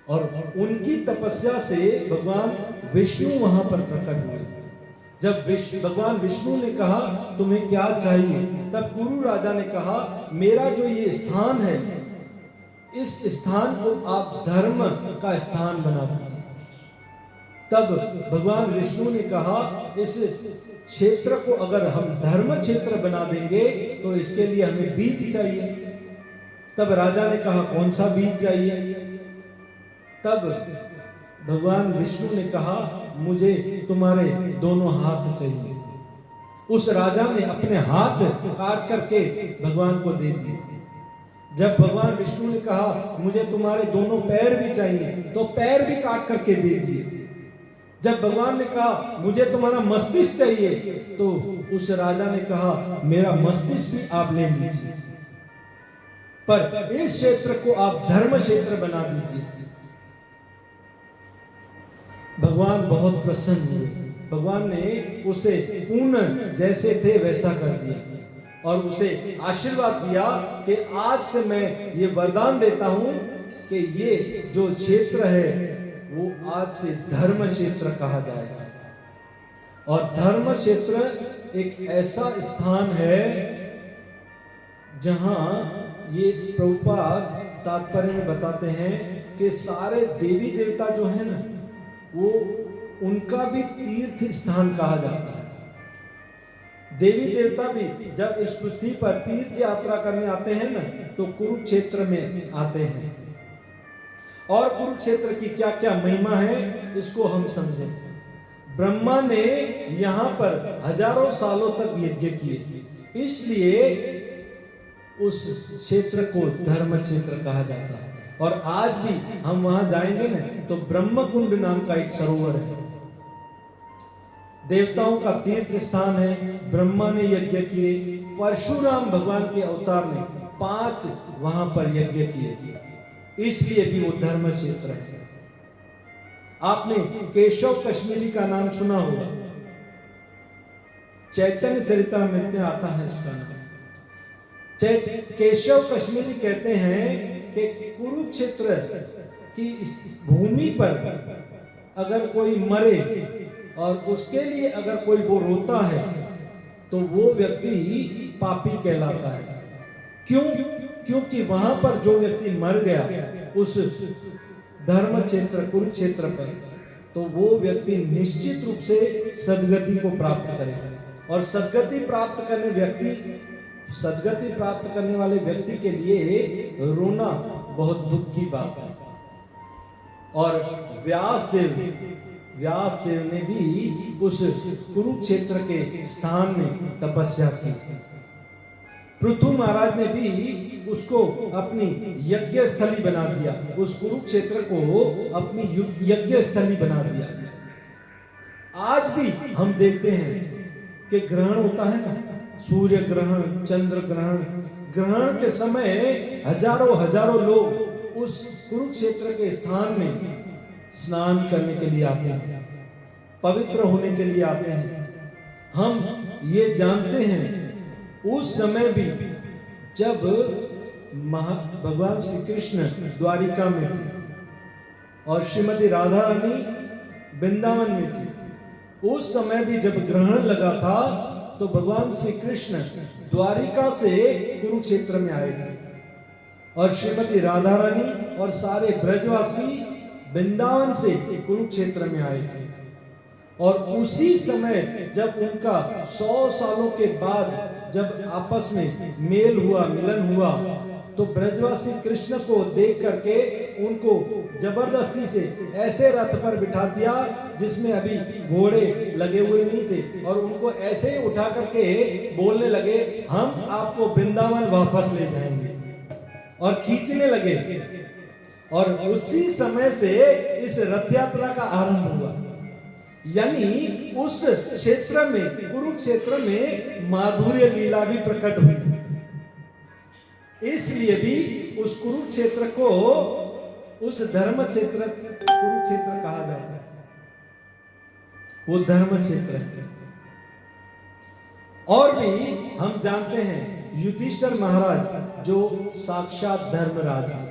S1: और उनकी तपस्या से भगवान विष्णु वहां पर प्रकट हुए। जब भगवान विष्णु ने कहा तुम्हें क्या चाहिए, तब कुरु राजा ने कहा मेरा जो ये स्थान है, इस स्थान को आप धर्म का स्थान बना दीजिए। तब भगवान विष्णु ने कहा इस क्षेत्र को अगर हम धर्म क्षेत्र बना देंगे तो इसके लिए हमें बीज चाहिए। तब राजा ने कहा कौन सा बीज चाहिए? तब भगवान विष्णु ने कहा मुझे तुम्हारे दोनों हाथ चाहिए। उस राजा ने अपने हाथ काट करके भगवान को दे दिए। जब भगवान विष्णु ने कहा मुझे तुम्हारे दोनों पैर भी चाहिए, तो पैर भी काट करके दे दिए। जब भगवान ने कहा मुझे तुम्हारा मस्तिष्क चाहिए, तो उस राजा ने कहा मेरा मस्तिष्क भी आप ले लीजिए, पर इस क्षेत्र को आप धर्म क्षेत्र बना दीजिए। भगवान बहुत प्रसन्न हुए। भगवान ने उसे पूर्ण जैसे थे वैसा कर दिया और उसे आशीर्वाद दिया कि आज से मैं ये वरदान देता हूं कि ये जो क्षेत्र है वो आज से धर्म क्षेत्र कहा जाएगा। और धर्म क्षेत्र एक ऐसा स्थान है जहां ये प्रभुपाद तात्पर्य में बताते हैं कि सारे देवी देवता जो है ना, वो उनका भी तीर्थ स्थान कहा जाता है। देवी देवता भी जब इस पृथ्वी पर तीर्थ यात्रा करने आते हैं ना, तो कुरुक्षेत्र में आते हैं। और कुरुक्षेत्र की क्या क्या महिमा है इसको हम समझें। ब्रह्मा ने यहाँ पर हजारों सालों तक यज्ञ किए, इसलिए उस क्षेत्र को धर्म क्षेत्र कहा जाता है। और आज भी हम वहां जाएंगे ना, तो ब्रह्मकुंड नाम का एक सरोवर है, देवताओं का तीर्थ स्थान है। ब्रह्मा ने यज्ञ किए, परशुराम भगवान के अवतार ने 5 वहां पर यज्ञ किए, इसलिए भी वो धर्म क्षेत्र है। आपने केशव कश्मीरी का नाम सुना होगा, चैतन्य चरितामृत में आता है इसका नाम। केशव कश्मीरी कहते हैं कि कुरुक्षेत्र की इस भूमि पर अगर कोई मरे और उसके लिए अगर कोई वो रोता है, तो वो व्यक्ति पापी कहलाता है। क्यों? क्योंकि वहां पर जो व्यक्ति मर गया उस धर्म क्षेत्र कुरुक्षेत्र पर, तो वो व्यक्ति निश्चित रूप से सद्गति को प्राप्त करेगा। और सद्गति प्राप्त करने वाले व्यक्ति के लिए रोना बहुत दुख की बात है। और व्यास देव ने भी उस कुरुक्षेत्र के स्थान में तपस्या की। पृथु महाराज ने भी उसको अपनी यज्ञ स्थली बना दिया, उस कुरुक्षेत्र को अपनी यज्ञ स्थली बना दिया। आज भी हम देखते हैं कि ग्रहण होता है ना, सूर्य ग्रहण, चंद्र ग्रहण, ग्रहण के समय हजारों लोग उस कुरुक्षेत्र के स्थान में स्नान करने के लिए आते हैं, पवित्र होने के लिए आते हैं। हम ये जानते हैं उस समय भी जब भगवान श्री कृष्ण द्वारिका में थे और श्रीमती राधा रानी वृंदावन में थी, उस समय भी जब ग्रहण लगा था तो भगवान श्री कृष्ण द्वारिका से कुरुक्षेत्र में आए थे और श्रीमती राधा रानी और सारे ब्रजवासी वृंदावन से कुरुक्षेत्र में आए थे। और उसी समय जब उनका 100 सालों के बाद जब आपस में मेल हुआ, मिलन हुआ, तो ब्रजवासी कृष्ण को देख करके उनको जबरदस्ती से ऐसे रथ पर बिठा दिया जिसमें अभी घोड़े लगे हुए नहीं थे, और उनको ऐसे ही उठा करके बोलने लगे हम आपको वृंदावन वापस ले जाएंगे, और खींचने लगे। और उसी समय से इस रथ यात्रा का आरंभ हुआ। यानी उस क्षेत्र में, कुरुक्षेत्र में माधुर्य लीला भी प्रकट हुई, इसलिए भी उस कुरुक्षेत्र को उस धर्म क्षेत्र कुरुक्षेत्र कहा जाता है। वो धर्म क्षेत्र है। और भी हम जानते हैं युधिष्ठिर महाराज जो साक्षात धर्मराज हैं,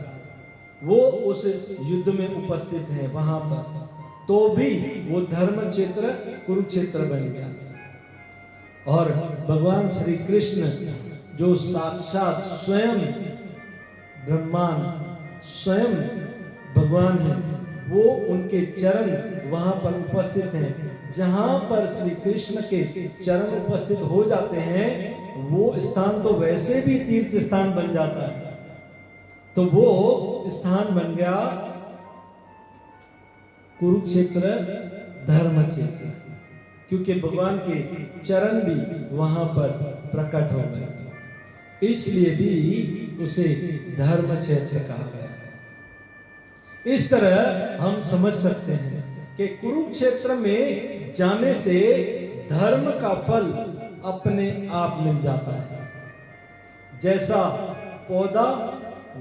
S1: वो उस युद्ध में उपस्थित हैं वहां पर, तो भी वो धर्म क्षेत्र कुरुक्षेत्र बन गया। और भगवान श्री कृष्ण जो साक्षात स्वयं ब्रह्मांड, स्वयं भगवान है, वो उनके चरण वहां पर उपस्थित हैं। जहां पर श्री कृष्ण के चरण उपस्थित हो जाते हैं, वो स्थान तो वैसे भी तीर्थ स्थान बन जाता है। तो वो स्थान बन गया कुरुक्षेत्र धर्म क्षेत्र, क्योंकि भगवान के चरण भी वहां पर प्रकट हो गए। इसलिए भी उसे धर्म क्षेत्र कहा गया। इस तरह हम समझ सकते हैं कि कुरुक्षेत्र में जाने से धर्म का फल अपने आप मिल जाता है। जैसा पौधा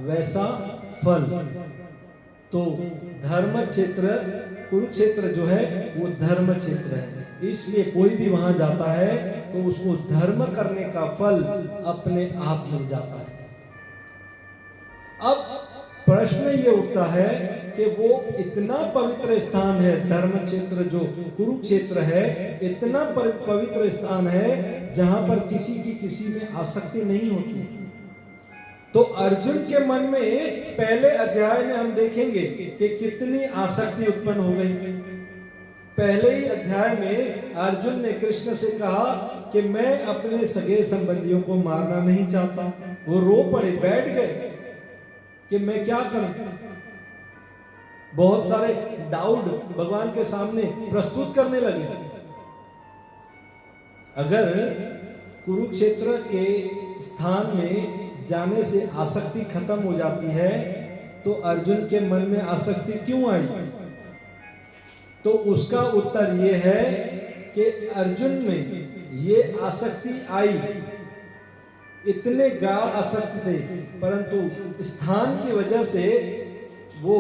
S1: वैसा फल। तो धर्म क्षेत्र, कुरुक्षेत्र जो है वो धर्म क्षेत्र है, इसलिए कोई भी वहां जाता है तो उसको धर्म करने का फल अपने आप मिल जाता है। अब प्रश्न ये उठता है कि वो इतना पवित्र स्थान है, धर्म क्षेत्र जो कुरुक्षेत्र है, इतना पवित्र स्थान है जहां पर किसी की किसी में आसक्ति नहीं होती। तो अर्जुन के मन में पहले अध्याय में हम देखेंगे कि कितनी आसक्ति उत्पन्न हो गई। पहले ही अध्याय में अर्जुन ने कृष्ण से कहा कि मैं अपने सगे संबंधियों को मारना नहीं चाहता। वो रो पड़े, बैठ गए कि मैं क्या करूं। बहुत सारे डाउट भगवान के सामने प्रस्तुत करने लगे। अगर कुरुक्षेत्र के स्थान में जाने से आसक्ति खत्म हो जाती है तो अर्जुन के मन में आसक्ति क्यों आई? तो उसका उत्तर ये है कि अर्जुन में ये आसक्ति आई, इतने गाढ़ आसक्ति थे, परंतु स्थान की वजह से वो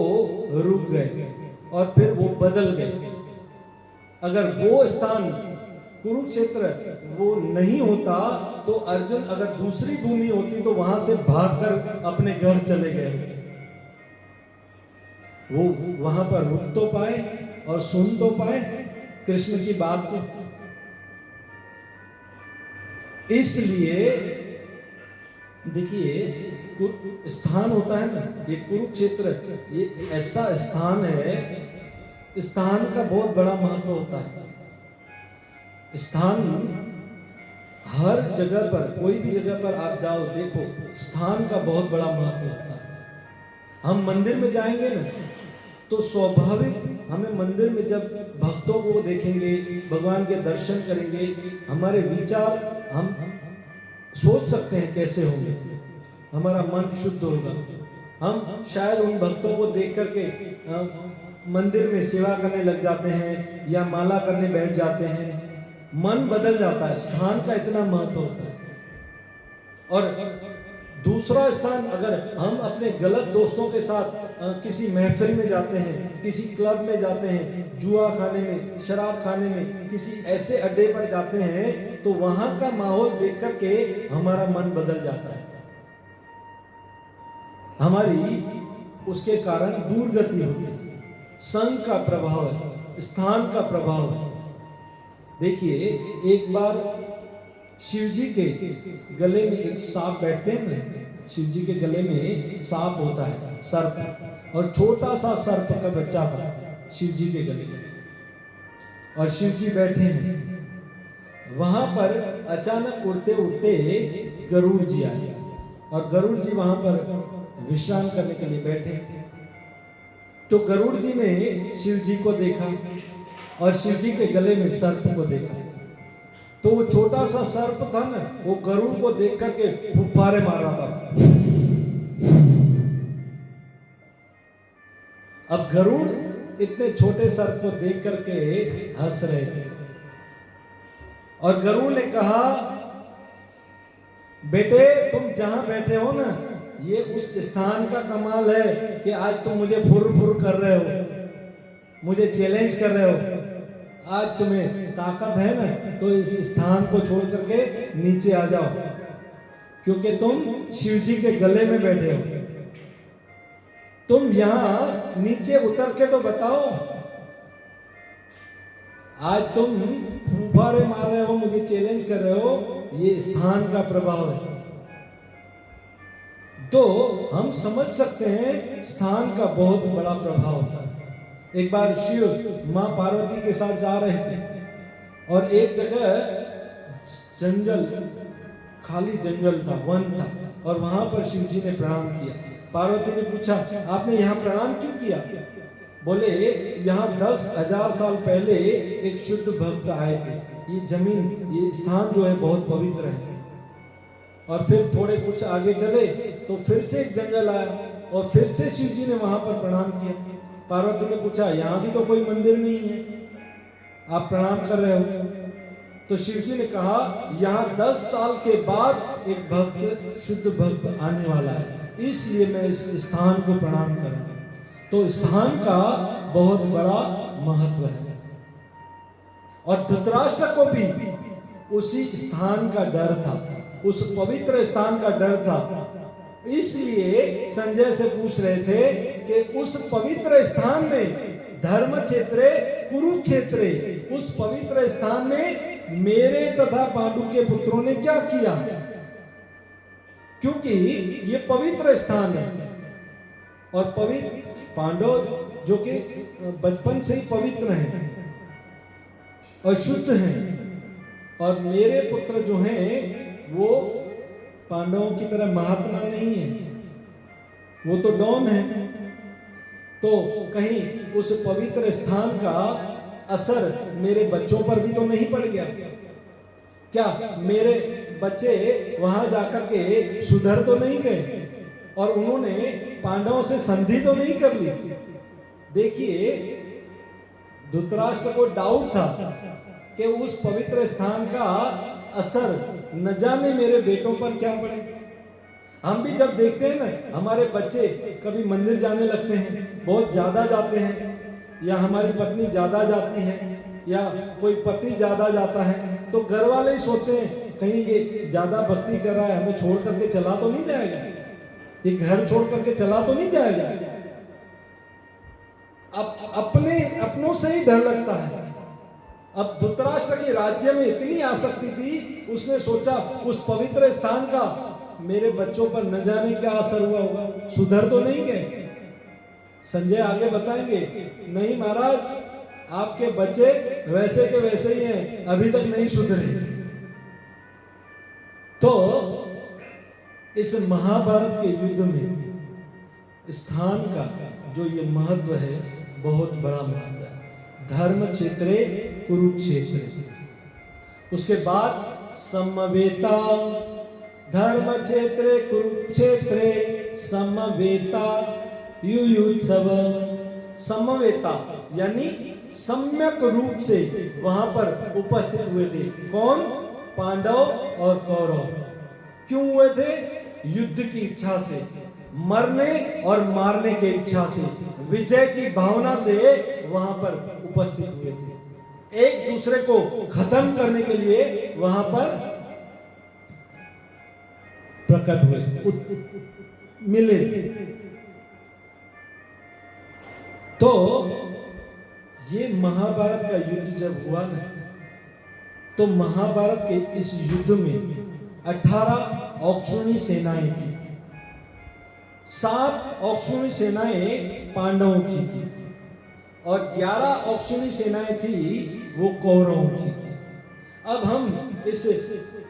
S1: रुक गए और फिर वो बदल गए। अगर वो स्थान कुरुक्षेत्र वो नहीं होता तो अर्जुन अगर दूसरी भूमि होती तो वहां से भागकर अपने घर चले गए। वो वहां पर रुक तो पाए और सुन तो पाए कृष्ण की बात को। इसलिए देखिए स्थान होता है ना, ये कुरुक्षेत्र, ये ऐसा स्थान है, स्थान का बहुत बड़ा महत्व होता है। स्थान हर जगह पर, कोई भी जगह पर आप जाओ देखो, स्थान का बहुत बड़ा महत्व होता है। हम मंदिर में जाएंगे ना तो स्वाभाविक हमें मंदिर में जब भक्तों को देखेंगे, भगवान के दर्शन करेंगे, हमारे विचार हम सोच सकते हैं कैसे होंगे, हमारा मन शुद्ध होगा। हम शायद उन भक्तों को देख करके मंदिर में सेवा करने लग जाते हैं या माला करने बैठ जाते हैं, मन बदल जाता है। स्थान का इतना महत्व होता है। और दूसरा स्थान, अगर हम अपने गलत दोस्तों के साथ किसी महफिल में जाते हैं, किसी क्लब में जाते हैं, जुआ खाने में, शराब खाने में, किसी ऐसे अड्डे पर जाते हैं तो वहां का माहौल देख करके हमारा मन बदल जाता है, हमारी उसके कारण दुर्गति होती है। संग का प्रभाव है, स्थान का प्रभाव है। देखिए एक बार शिव जी के गले में एक सांप बैठते हैं ना, शिव जी के गले में सांप होता है, सर्प, और छोटा सा सर्प का बच्चा था शिव जी के गले में, और शिव जी बैठे हैं। वहां पर अचानक उड़ते उड़ते गरुड़ जी आए और गरुड़ जी वहां पर विश्राम करने के लिए बैठे। तो गरुड़ जी ने शिव जी को देखा और शिव जी के गले में सर्प को देखा। तो वो छोटा सा सर्प था ना, वो गरुड़ को देख करके फुफारे मार रहा था। अब गरुड़ इतने छोटे सर्प को देख करके हंस रहे थे और गरुड़ ने कहा, बेटे तुम जहां बैठे हो ना, ये उस स्थान का कमाल है कि आज तुम मुझे फुर फुर कर रहे हो, मुझे चैलेंज कर रहे हो। आज तुम्हें ताकत है ना तो इस स्थान को छोड़ करके नीचे आ जाओ, क्योंकि तुम शिव जी के गले में बैठे हो। तुम यहां नीचे उतर के तो बताओ, आज तुम फुफारे मार रहे हो, मुझे चैलेंज कर रहे हो, ये स्थान का प्रभाव है। तो हम समझ सकते हैं स्थान का बहुत बड़ा प्रभाव होता है। एक बार शिव मां पार्वती के साथ जा रहे थे और एक जगह जंगल, खाली जंगल था, वन था, और वहां पर शिव जी ने प्रणाम किया। पार्वती ने पूछा, आपने यहाँ प्रणाम क्यों किया? बोले, यहाँ 10,000 साल पहले एक शुद्ध भक्त आए थे, ये जमीन, ये स्थान जो है बहुत पवित्र है। और फिर थोड़े कुछ आगे चले तो फिर से एक जंगल आया और फिर से शिव जी ने वहां पर प्रणाम किया। पार्वती ने पूछा, यहाँ भी तो कोई मंदिर नहीं है, आप प्रणाम कर रहे हो? तो शिव जी ने कहा, यहाँ 10 साल के बाद एक भक्त, शुद्ध भक्त आने वाला है, इसलिए मैं इस स्थान को प्रणाम कर रहा हूँ। तो स्थान का बहुत बड़ा महत्व है। और धृतराष्ट्र को भी उसी स्थान का डर था, उस पवित्र स्थान का डर था। इसलिए संजय से पूछ रहे थे कि उस पवित्र स्थान में, धर्म क्षेत्रे कुरुक्षेत्रे, उस पवित्र स्थान में मेरे तथा पांडु के पुत्रों ने क्या किया? क्योंकि ये पवित्र स्थान है और पवित्र पांडव जो कि बचपन से ही पवित्र हैं और शुद्ध हैं, और मेरे पुत्र जो हैं वो पांडवों की तरह महात्मा नहीं है, वो तो डॉन है। तो कहीं उस पवित्र स्थान का असर मेरे बच्चों पर भी तो नहीं पड़ गया क्या? मेरे बच्चे वहां जाकर के सुधर तो नहीं गए और उन्होंने पांडवों से संधि तो नहीं कर ली? देखिए, धृतराष्ट्र को डाउट था कि उस पवित्र स्थान का असर न जाने मेरे बेटों पर क्या पड़े। हम भी जब देखते हैं ना, हमारे बच्चे कभी मंदिर जाने लगते हैं, बहुत ज्यादा जाते हैं, या हमारी पत्नी ज्यादा जाती है, या कोई पति ज्यादा जाता है, तो घर वाले ही सोचते हैं कहीं ये ज्यादा भक्ति कर रहा है, हमें छोड़ करके चला तो नहीं जाएगा, ये घर छोड़ करके चला तो नहीं जाएगा। अपनों से ही डर लगता है। अब धृतराष्ट्र के राज्य में इतनी आसक्ति थी, उसने सोचा उस पवित्र स्थान का मेरे बच्चों पर न जाने क्या असर हुआ होगा, सुधर तो नहीं गए। संजय आगे बताएंगे, नहीं महाराज, आपके बच्चे वैसे के वैसे ही हैं, अभी तक नहीं सुधरे। तो इस महाभारत के युद्ध में स्थान का जो ये महत्व है, बहुत बड़ा महत्व है। धर्म क्षेत्रे कुरुक्षेत्र, उसके बाद समवेता, धर्म क्षेत्रे कुरुक्षेत्रे समवेता युयुत्सव। समवेता यानी सम्यक रूप से वहां पर उपस्थित हुए थे। कौन? पांडव और कौरव। क्यों हुए थे? युद्ध की इच्छा से, मरने और मारने की इच्छा से, विजय की भावना से वहां पर उपस्थित हुए थे। एक दूसरे को खत्म करने के लिए वहां पर प्रकट हुए, मिले। तो ये महाभारत का युद्ध जब हुआ ना, तो महाभारत के इस युद्ध में 18 औक्षुणी सेनाएं थी। 7 औक्षुणी सेनाएं पांडवों की थी और 11 औक्षुणी सेनाएं थी वो कौरवों की थी। अब हम इस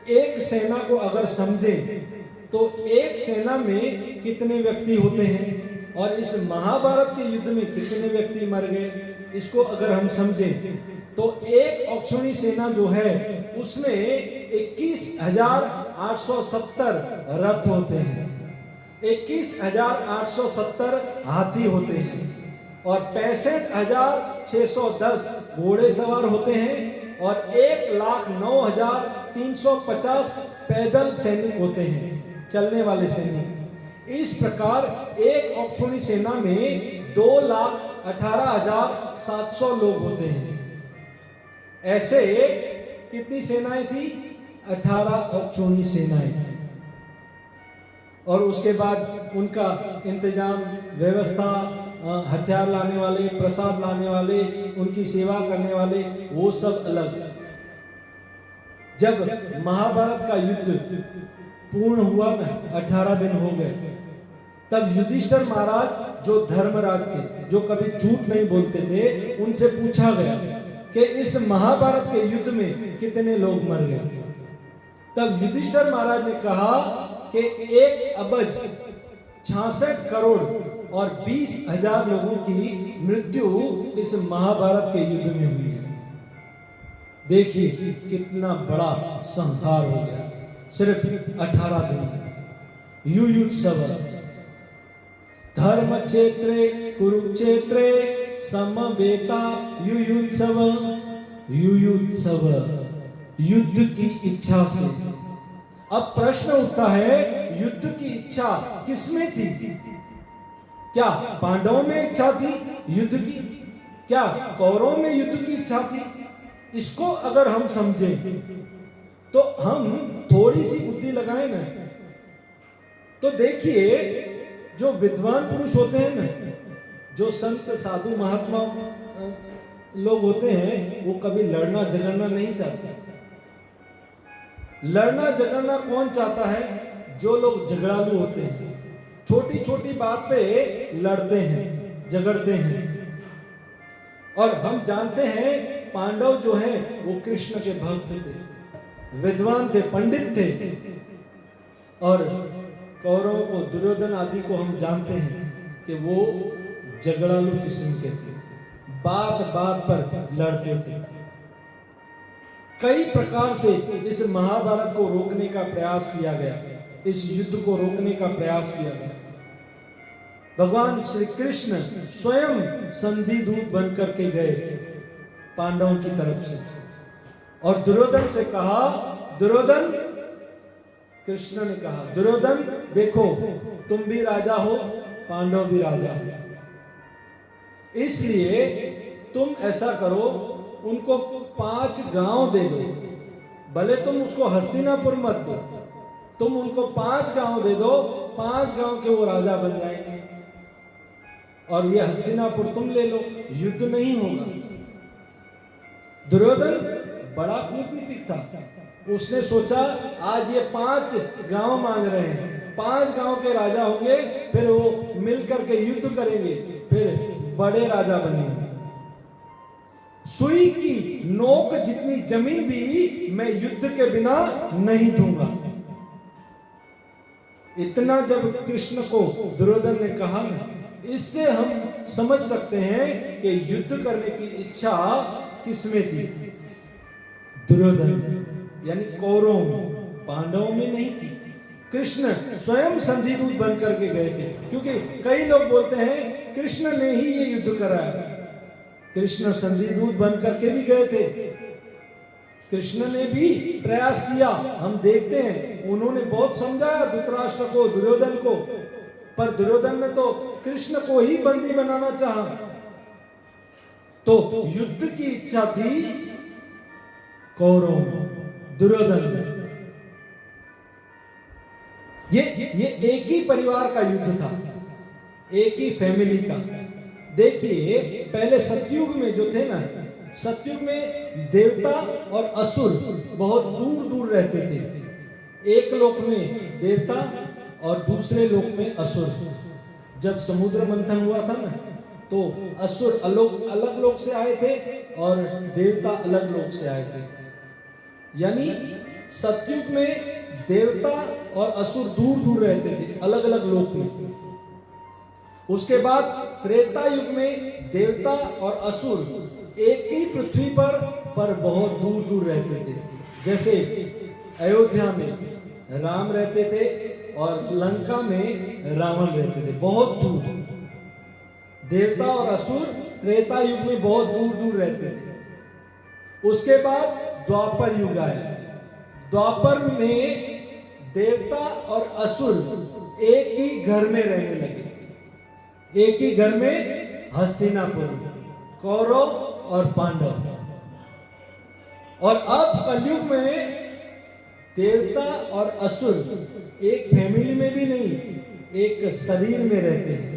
S1: एक सेना को अगर समझें तो एक सेना में कितने व्यक्ति होते हैं और इस महाभारत के युद्ध में कितने व्यक्ति मर गए, इसको अगर हम समझें तो एक औक्षुणी सेना जो है उसमें 21,870 रथ होते हैं, 21,870 हाथी होते हैं और 65,610 घोड़े सवार होते हैं और 1,09,350 पैदल सैनिक होते हैं, चलने वाले सैनिक। इस प्रकार एक औक्षुणी सेना में 2,18,700 लोग होते हैं। ऐसे कितनी सेनाएं थी? 18 औक्षुणी सेनाएं। और उसके बाद उनका इंतजाम, व्यवस्था, हथियार लाने वाले, प्रसाद लाने वाले, उनकी सेवा करने वाले, वो सब अलग। जब महाभारत का युद्ध पूर्ण हुआ ना, 18 दिन हो गए, तब युधिष्ठिर महाराज जो धर्मराज थे, जो कभी झूठ नहीं बोलते थे, उनसे पूछा गया कि इस महाभारत के युद्ध में कितने लोग मर गए। तब युधिष्ठिर महाराज ने कहा कि 1,66 करोड़ और 20,000 लोगों की मृत्यु इस महाभारत के युद्ध में हुई है। देखिए कितना बड़ा संहार हो गया। सिर्फ 18 दिन। युयुत्सव धर्म क्षेत्रे कुरुक्षेत्रे समवेता युयुत्सव। युयुत्सव युद्ध की इच्छा से। अब प्रश्न उठता है, युद्ध की इच्छा किसमें थी? क्या पांडवों में इच्छा थी युद्ध की? क्या कौरवों में युद्ध की इच्छा थी? इसको अगर हम समझें तो हम थोड़ी सी बुद्धि लगाएं ना, तो देखिए जो विद्वान पुरुष होते हैं ना, जो संत साधु महात्मा लोग होते हैं, वो कभी लड़ना झगड़ना नहीं चाहते। लड़ना झगड़ना कौन चाहता है? जो लोग झगड़ालू होते हैं, छोटी छोटी बात पे लड़ते हैं, झगड़ते हैं। और हम जानते हैं पांडव जो हैं वो कृष्ण के भक्त थे, विद्वान थे, पंडित थे। और कौरवों को, दुर्योधन आदि को हम जानते हैं कि वो झगड़ालू किस्म के थे, बात बात पर लड़ते थे। कई प्रकार से इस महाभारत को रोकने का प्रयास किया गया, इस युद्ध को रोकने का प्रयास किया गया। भगवान श्री कृष्ण स्वयं संधि दूत बनकर के गए पांडवों की तरफ से, और दुर्योधन से कहा, दुर्योधन, कृष्ण ने कहा, दुर्योधन देखो तुम भी राजा हो, पांडव भी राजा हो, इसलिए तुम ऐसा करो, उनको 5 गांव दे दो। भले तुम उसको हस्तिनापुर मत दो, तुम उनको 5 गांव दे दो, 5 गांव के वो राजा बन जाएंगे, और ये हस्तिनापुर तुम ले लो, युद्ध नहीं होगा। दुर्योधन बड़ा कूटनीतिक था, उसने सोचा आज ये 5 गांव मांग रहे हैं, 5 गांव के राजा होंगे, फिर वो मिलकर के युद्ध करेंगे, फिर बड़े राजा बनेंगे। सुई की नोक जितनी जमीन भी मैं युद्ध के बिना नहीं दूंगा। इतना जब कृष्ण को दुर्योधन ने कहा ना, इससे हम समझ सकते हैं कि युद्ध करने की इच्छा किसमें थी? दुर्योधन यानी कौरवों में, पांडवों में नहीं थी। कृष्ण स्वयं संधि दूत बन करके गए थे, क्योंकि कई लोग बोलते हैं कृष्ण ने ही ये युद्ध कराया। कृष्ण संधि दूत बन करके भी गए थे, कृष्ण ने भी प्रयास किया। हम देखते हैं उन्होंने बहुत समझाया धृतराष्ट्र को, दुर्योधन को, पर दुर्योधन ने तो कृष्ण को ही बंदी बनाना चाहा। तो युद्ध की इच्छा थी कौरव, दुर्योधन। ये एक ही परिवार का युद्ध था, एक ही फैमिली का। देखिए पहले सतयुग में जो थे ना, सतयुग में देवता और असुर बहुत दूर दूर रहते थे। एक लोक में देवता और दूसरे लोक में असुर। जब समुद्र मंथन हुआ था ना, तो असुर अलग लोक से आए थे और देवता अलग लोक से आए थे। यानी सतयुग में देवता और असुर दूर दूर रहते थे, अलग अलग लोक में। उसके बाद त्रेता युग में देवता और असुर एक ही पृथ्वी पर बहुत दूर दूर रहते थे। जैसे अयोध्या में राम रहते थे और लंका में रावण रहते थे, बहुत दूर। देवता और असुर त्रेता युग में बहुत दूर दूर रहते थे। उसके बाद द्वापर युग आया। द्वापर में देवता और असुर एक ही घर में रहने लगे, एक ही घर में, हस्तिनापुर, कौरव और पांडव। और अब कलयुग में देवता और असुर एक फैमिली में भी नहीं, एक शरीर में रहते हैं।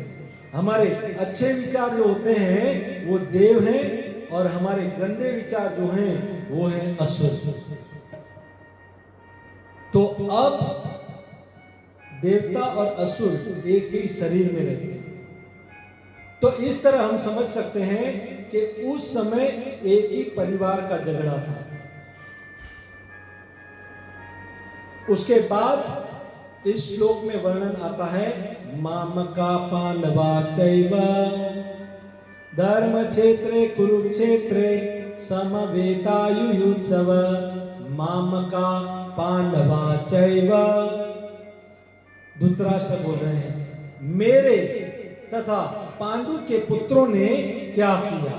S1: हमारे अच्छे विचार जो होते हैं वो देव हैं, और हमारे गंदे विचार जो हैं वो हैं असुर। तो अब देवता और असुर एक ही शरीर में रहते हैं। तो इस तरह हम समझ सकते हैं कि उस समय एक ही परिवार का झगड़ा था। उसके बाद इस श्लोक में वर्णन आता है, मामका पांडवाश्चैव धर्म क्षेत्रे कुरुक्षेत्रे समवेतायुयुत्सव मामका पांडवाश्चैव। धृतराष्ट्र बोल रहे हैं मेरे तथा पांडु के पुत्रों ने क्या किया।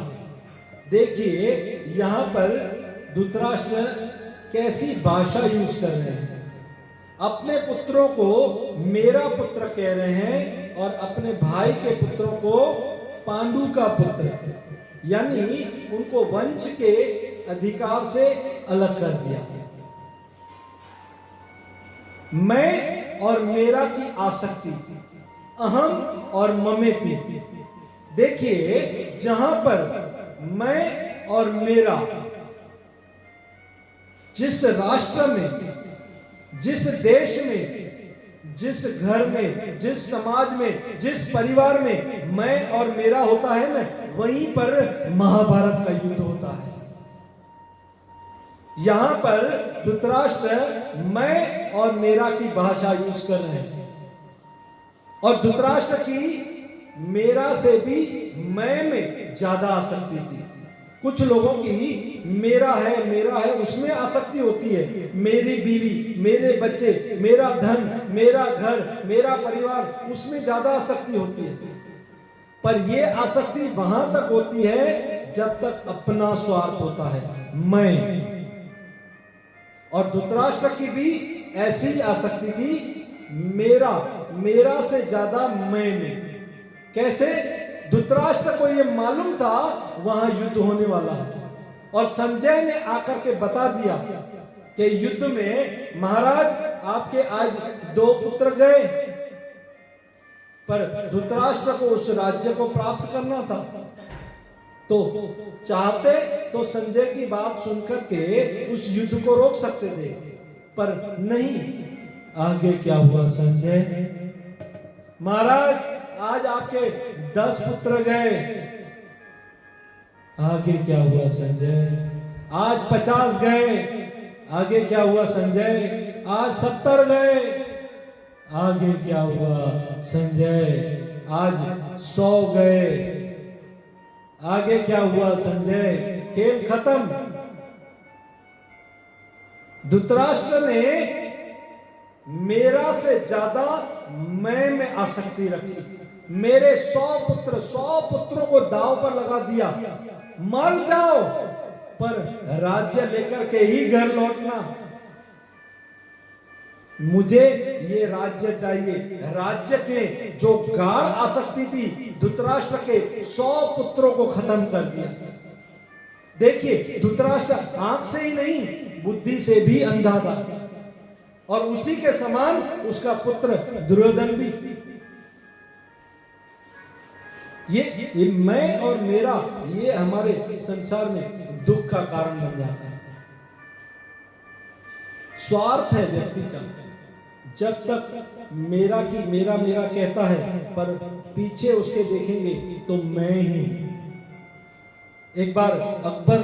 S1: देखिए यहाँ पर धृतराष्ट्र कैसी भाषा यूज कर रहे हैं। अपने पुत्रों को मेरा पुत्र कह रहे हैं और अपने भाई के पुत्रों को पांडु का पुत्र, यानी उनको वंश के अधिकार से अलग कर दिया। मैं और मेरा की आसक्ति, अहम और ममेती। देखिए जहां पर मैं और मेरा, जिस राष्ट्र में, जिस देश में, जिस घर में, जिस समाज में, जिस परिवार में मैं और मेरा होता है ना, वहीं पर महाभारत का युद्ध होता है। यहां पर धृतराष्ट्र मैं और मेरा की भाषा यूज कर रहे हैं और धृतराष्ट्र की मेरा से भी मैं में ज्यादा आसक्ति थी। कुछ लोगों की मेरा है उसमें आसक्ति होती है। मेरी बीवी, मेरे बच्चे, मेरा धन, मेरा घर, मेरा परिवार, उसमें ज्यादा आसक्ति होती है। पर यह आसक्ति वहां तक होती है जब तक अपना स्वार्थ होता है, मैं। और धृतराष्ट्र की भी ऐसी आसक्ति थी, मेरा से ज्यादा मैं में। कैसे? धृतराष्ट्र को यह मालूम था वहां युद्ध होने वाला है और संजय ने आकर के बता दिया कि युद्ध में महाराज आपके आज 2 पुत्र गए, पर धृतराष्ट्र को उस राज्य को प्राप्त करना था। तो चाहते तो संजय की बात सुनकर के उस युद्ध को रोक सकते थे, पर नहीं। आगे क्या हुआ संजय? महाराज आज आपके 10 पुत्र गए। आगे क्या हुआ संजय? आज 50 गए। आगे क्या हुआ संजय? आज 70 गए। आगे क्या हुआ संजय? आज 100 गए। आगे क्या हुआ संजय? खेल खत्म। धृतराष्ट्र ने मेरा से ज्यादा मैं में आसक्ति रखी। मेरे 100 पुत्रों को दांव पर लगा दिया। मर जाओ पर राज्य लेकर के ही घर लौटना। मुझे ये राज्य चाहिए। राज्य के जो गाढ़ आसक्ति थी, धृतराष्ट्र के 100 पुत्रों को खत्म कर दिया। देखिए धृतराष्ट्र आंख से ही नहीं, बुद्धि से भी अंधा था और उसी के समान उसका पुत्र दुर्योधन भी। ये मैं और मेरा, ये हमारे संसार में दुख का कारण बन जाता है। स्वार्थ है व्यक्ति का। जब तक मेरा की मेरा कहता है, पर पीछे उसके देखेंगे तो मैं ही। एक बार अकबर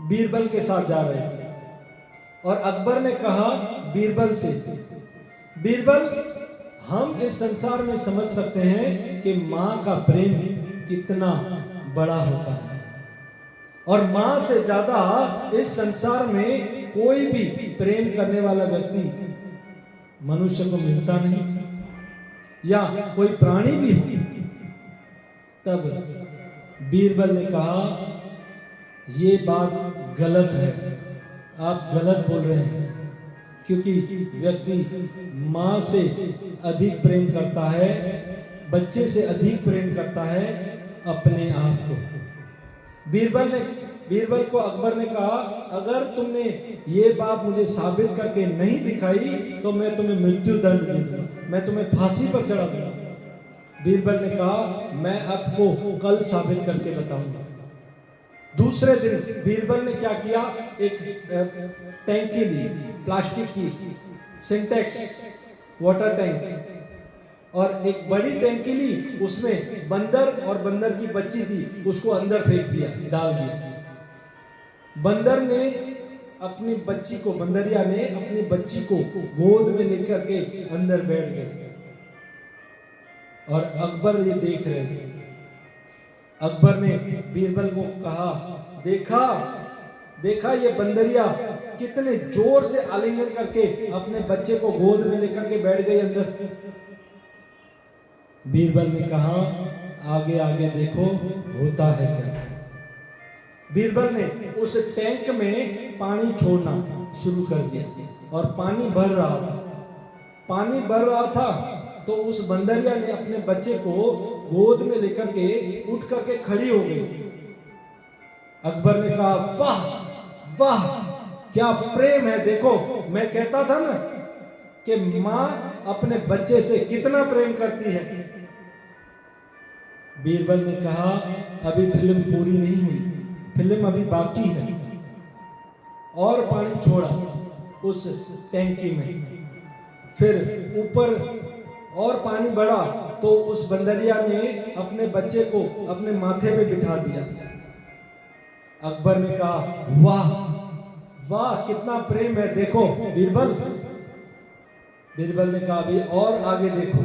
S1: बीरबल के साथ जा रहे थे और अकबर ने कहा बीरबल से, बीरबल हम इस संसार में समझ सकते हैं कि माँ का प्रेम कितना बड़ा होता है और माँ से ज्यादा इस संसार में कोई भी प्रेम करने वाला व्यक्ति मनुष्य को मिलता नहीं, या कोई प्राणी भी हो। तब बीरबल ने कहा ये बात गलत है, आप गलत बोल रहे हैं, क्योंकि व्यक्ति माँ से अधिक प्रेम करता है, बच्चे से अधिक प्रेम करता है अपने आप को। बीरबल को अकबर ने कहा अगर तुमने ये बात मुझे साबित करके नहीं दिखाई तो मैं तुम्हें मृत्यु दंड दे दूंगा, मैं तुम्हें फांसी पर चढ़ा दूंगा। बीरबल ने कहा मैं आपको कल साबित करके बताऊंगा। दूसरे दिन बीरबल ने क्या किया, एक टैंकी ली, प्लास्टिक की सिंटेक्स वाटर टैंक, और एक बड़ी टैंकी ली, उसमें बंदर और बंदर की बच्ची थी, उसको अंदर फेंक दिया, डाल दिया। बंदर ने अपनी बच्ची को, बंदरिया ने अपनी बच्ची को गोद में लेकर के अंदर बैठ गए और अकबर ये देख रहे थे। अकबर ने बीरबल को कहा देखा देखा ये बंदरिया कितने जोर से आलिंगन करके अपने बच्चे को गोद में लेकर के बैठ गई अंदर। बीरबल ने कहा आगे आगे देखो होता है क्या। बीरबल ने उस टैंक में पानी छोड़ना शुरू कर दिया और पानी भर रहा था। पानी भर रहा था तो उस बंदरिया ने अपने बच्चे को गोद में लेकर के उठ करके खड़ी हो गई। अकबर ने कहा वाह वाह क्या प्रेम है, देखो मैं कहता था ना कि माँ अपने बच्चे से कितना प्रेम करती है। बीरबल ने कहा अभी फिल्म पूरी नहीं हुई, फिल्म अभी बाकी है। और पानी छोड़ा उस टैंकी में, फिर ऊपर और पानी बढ़ा तो उस बंदरिया ने अपने बच्चे को अपने माथे पे बिठा दिया। अकबर ने कहा वाह वाह कितना प्रेम है, देखो बीरबल। बीरबल ने कहा अभी और आगे देखो,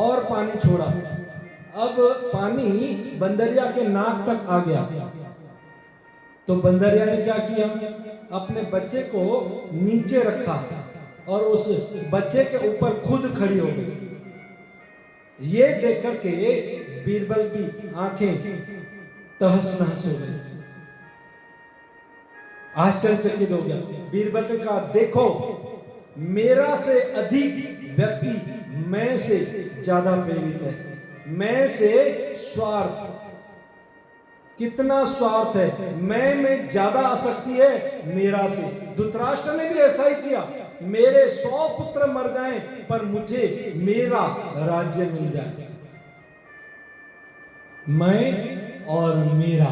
S1: और पानी छोड़ा। अब पानी बंदरिया के नाक तक आ गया तो बंदरिया ने क्या किया, अपने बच्चे को नीचे रखा और उस बच्चे के ऊपर खुद खड़ी हो गई। ये देख करके बीरबल की आंखें तहस नहस हो गई, आश्चर्यचकित हो गया। बीरबल ने कहा देखो मेरा से अधिक व्यक्ति मैं से ज्यादा प्रेरित है, मैं से स्वार्थ, कितना स्वार्थ है, मैं में ज्यादा आसक्ति है मेरा से। धृतराष्ट्र ने भी ऐसा ही किया, मेरे 100 पुत्र मर जाएं पर मुझे मेरा राज्य मिल जाए, मैं और मेरा।